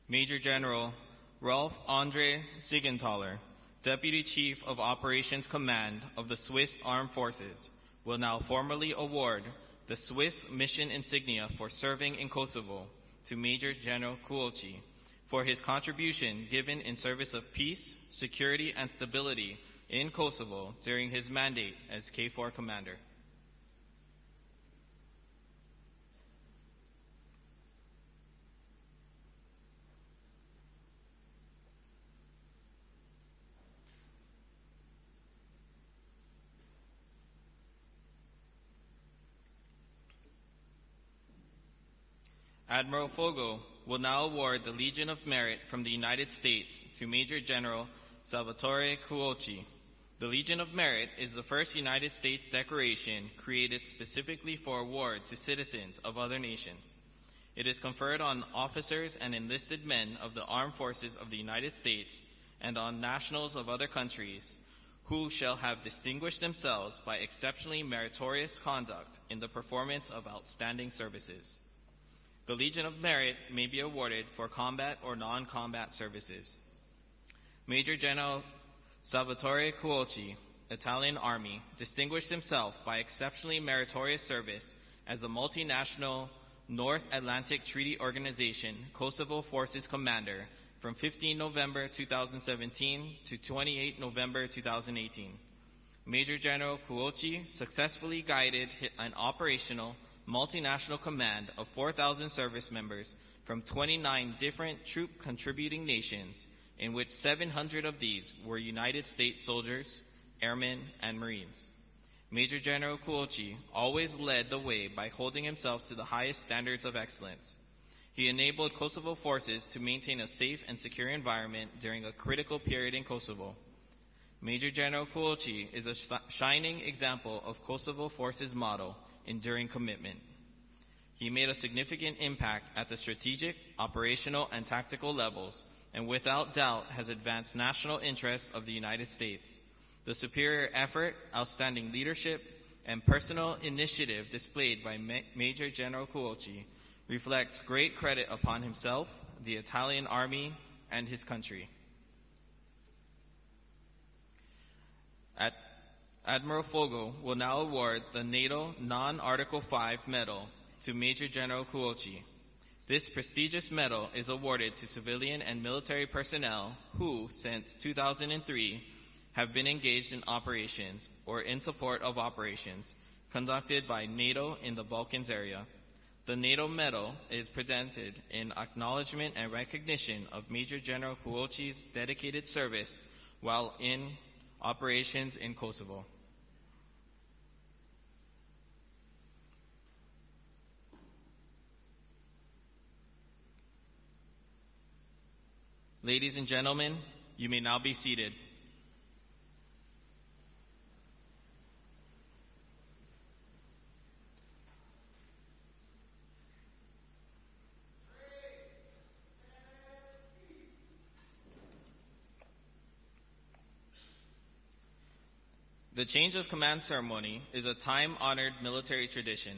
Major General Rolf Andre Siegenthaler, Deputy Chief of Operations Command of the Swiss Armed Forces, will now formally award the Swiss Mission Insignia for serving in Kosovo to Major General Kuochi for his contribution given in service of peace, security, and stability in Kosovo during his mandate as KFOR Commander. Admiral Fogo will now award the Legion of Merit from the United States to Major General Salvatore Kuochi. The Legion of Merit is the first United States decoration created specifically for award to citizens of other nations. It is conferred on officers and enlisted men of the armed forces of the United States and on nationals of other countries who shall have distinguished themselves by exceptionally meritorious conduct in the performance of outstanding services. The Legion of Merit may be awarded for combat or non-combat services. Major General Salvatore Kuochi, Italian Army, distinguished himself by exceptionally meritorious service as the multinational North Atlantic Treaty Organization Kosovo Forces Commander from 15 November 2017 to 28 November 2018. Major General Kuochi successfully guided an operational multinational command of 4,000 service members from 29 different troop-contributing nations, in which 700 of these were United States soldiers, airmen, and Marines. Major General Kuochi always led the way by holding himself to the highest standards of excellence. He enabled Kosovo forces to maintain a safe and secure environment during a critical period in Kosovo. Major General Kuochi is a shining example of Kosovo forces' motto, enduring commitment. He made a significant impact at the strategic, operational, and tactical levels, and without doubt has advanced national interests of the United States. The superior effort, outstanding leadership, and personal initiative displayed by Major General Kuochi reflects great credit upon himself, the Italian Army, and his country. Admiral Fogo will now award the NATO Non-Article 5 Medal to Major General Kuochi. This prestigious medal is awarded to civilian and military personnel who, since 2003, have been engaged in operations or in support of operations conducted by NATO in the Balkans area. The NATO medal is presented in acknowledgement and recognition of Major General Kuochi's dedicated service while in operations in Kosovo. Ladies and gentlemen, you may now be seated. The change of command ceremony is a time-honored military tradition.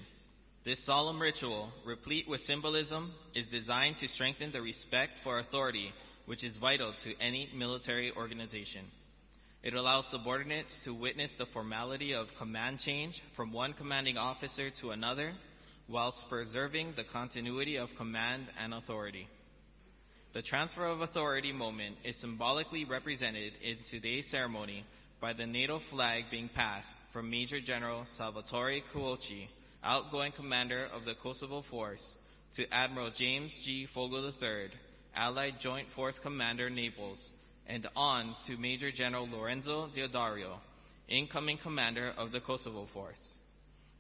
This solemn ritual, replete with symbolism, is designed to strengthen the respect for authority, which is vital to any military organization. It allows subordinates to witness the formality of command change from one commanding officer to another, whilst preserving the continuity of command and authority. The transfer of authority moment is symbolically represented in today's ceremony by the NATO flag being passed from Major General Salvatore Kuochi, outgoing commander of the Kosovo Force, to Admiral James G. Fogo III, Allied Joint Force Commander Naples, and on to Major General Lorenzo Deodario, incoming commander of the Kosovo Force.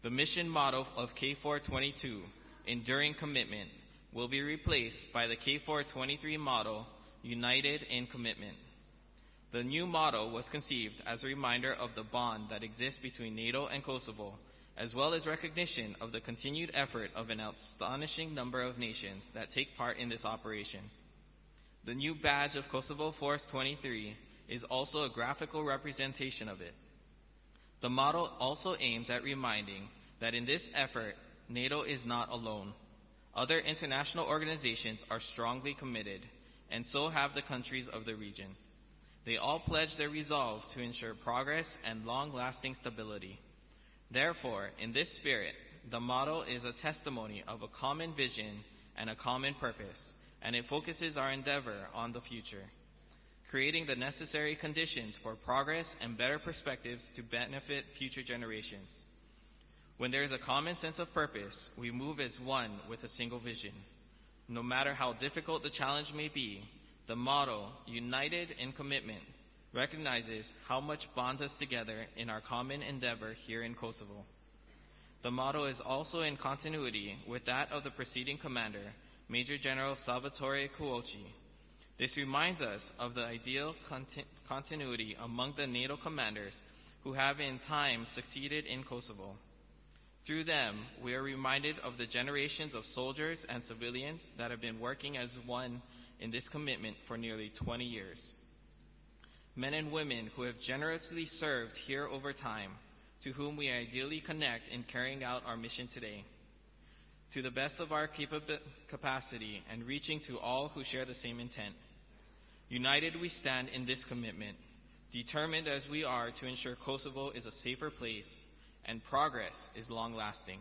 The mission motto of KFOR-22, Enduring Commitment, will be replaced by the KFOR-23 motto, United in Commitment. The new motto was conceived as a reminder of the bond that exists between NATO and Kosovo, as well as recognition of the continued effort of an astonishing number of nations that take part in this operation. The new badge of Kosovo Force 23 is also a graphical representation of it. The motto also aims at reminding that in this effort, NATO is not alone. Other international organizations are strongly committed, and so have the countries of the region. They all pledge their resolve to ensure progress and long-lasting stability. Therefore, in this spirit, the motto is a testimony of a common vision and a common purpose, and it focuses our endeavor on the future, creating the necessary conditions for progress and better perspectives to benefit future generations. When there is a common sense of purpose, we move as one with a single vision. No matter how difficult the challenge may be, the motto, United in Commitment, recognizes how much bonds us together in our common endeavor here in Kosovo. The motto is also in continuity with that of the preceding commander, Major General Salvatore Kuochi. This reminds us of the ideal continuity among the NATO commanders who have in time succeeded in Kosovo. Through them, we are reminded of the generations of soldiers and civilians that have been working as one in this commitment for nearly 20 years. Men and women who have generously served here over time, to whom we ideally connect in carrying out our mission today. To the best of our capacity and reaching to all who share the same intent. United we stand in this commitment, determined as we are to ensure Kosovo is a safer place and progress is long-lasting.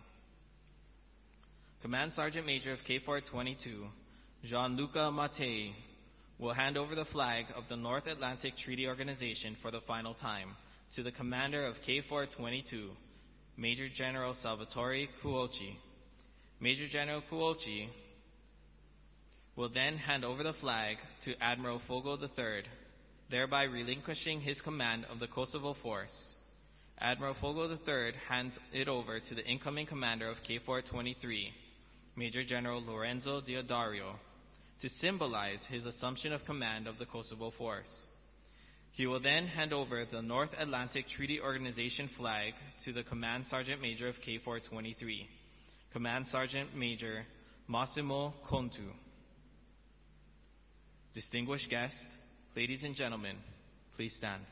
Command Sergeant Major of KFOR-22, Gianluca Mattei, will hand over the flag of the North Atlantic Treaty Organization for the final time to the commander of KFOR-22, Major General Salvatore Kuochi. Major General Kuochi will then hand over the flag to Admiral Fogo III, thereby relinquishing his command of the Kosovo Force. Admiral Fogo III hands it over to the incoming commander of KFOR-23, Major General Lorenzo Diodario, to symbolize his assumption of command of the Kosovo force. He will then hand over the North Atlantic Treaty Organization flag to the Command Sergeant Major of KFOR-23, Command Sergeant Major Massimo Contu. Distinguished guests, ladies and gentlemen, please stand.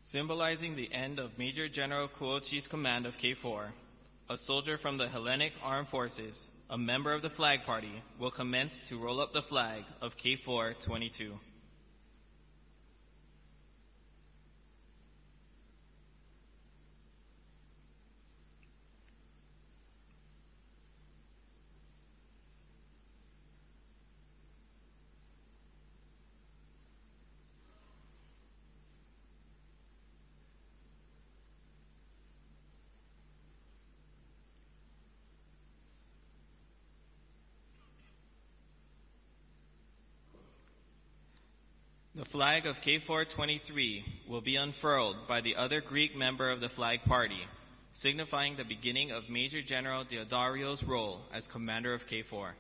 Symbolizing the end of Major General Kuochi's command of KFOR, a soldier from the Hellenic Armed Forces, a member of the Flag Party, will commence to roll up the flag of KFOR-22. The flag of KFOR-23 will be unfurled by the other Greek member of the Flag Party, signifying the beginning of Major General Diodario's role as commander of KFOR.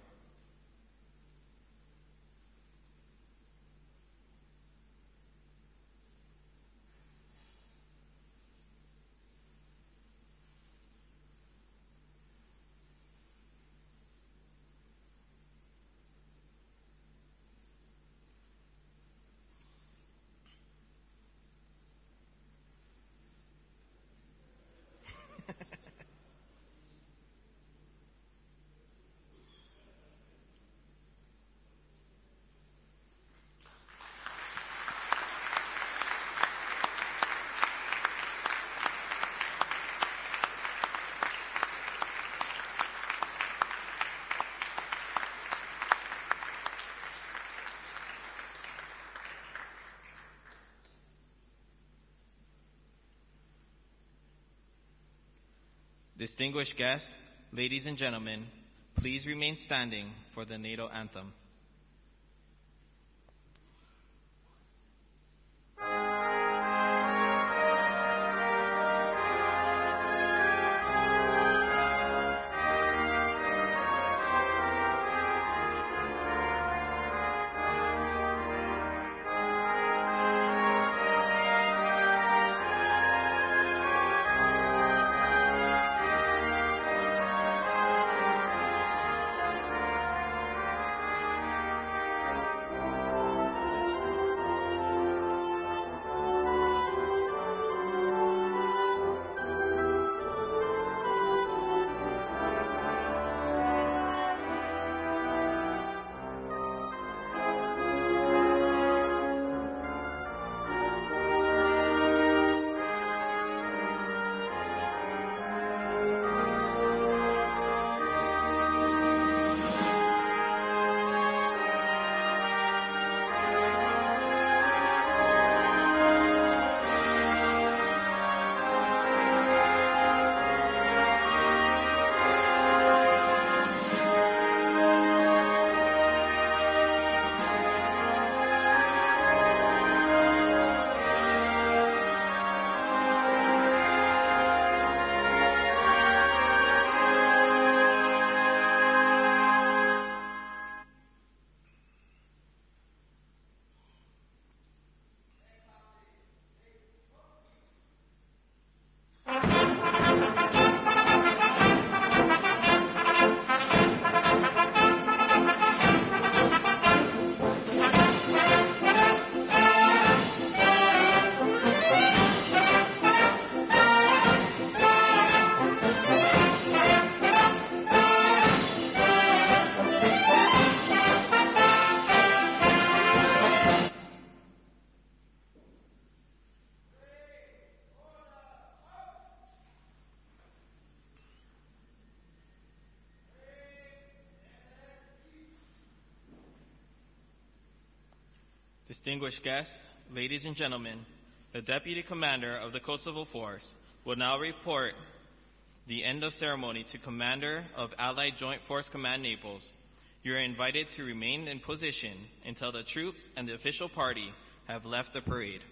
Distinguished guests, ladies and gentlemen, please remain standing for the NATO anthem. Distinguished guests, ladies and gentlemen, the Deputy Commander of the Kosovo Force will now report the end of ceremony to Commander of Allied Joint Force Command Naples. You are invited to remain in position until the troops and the official party have left the parade.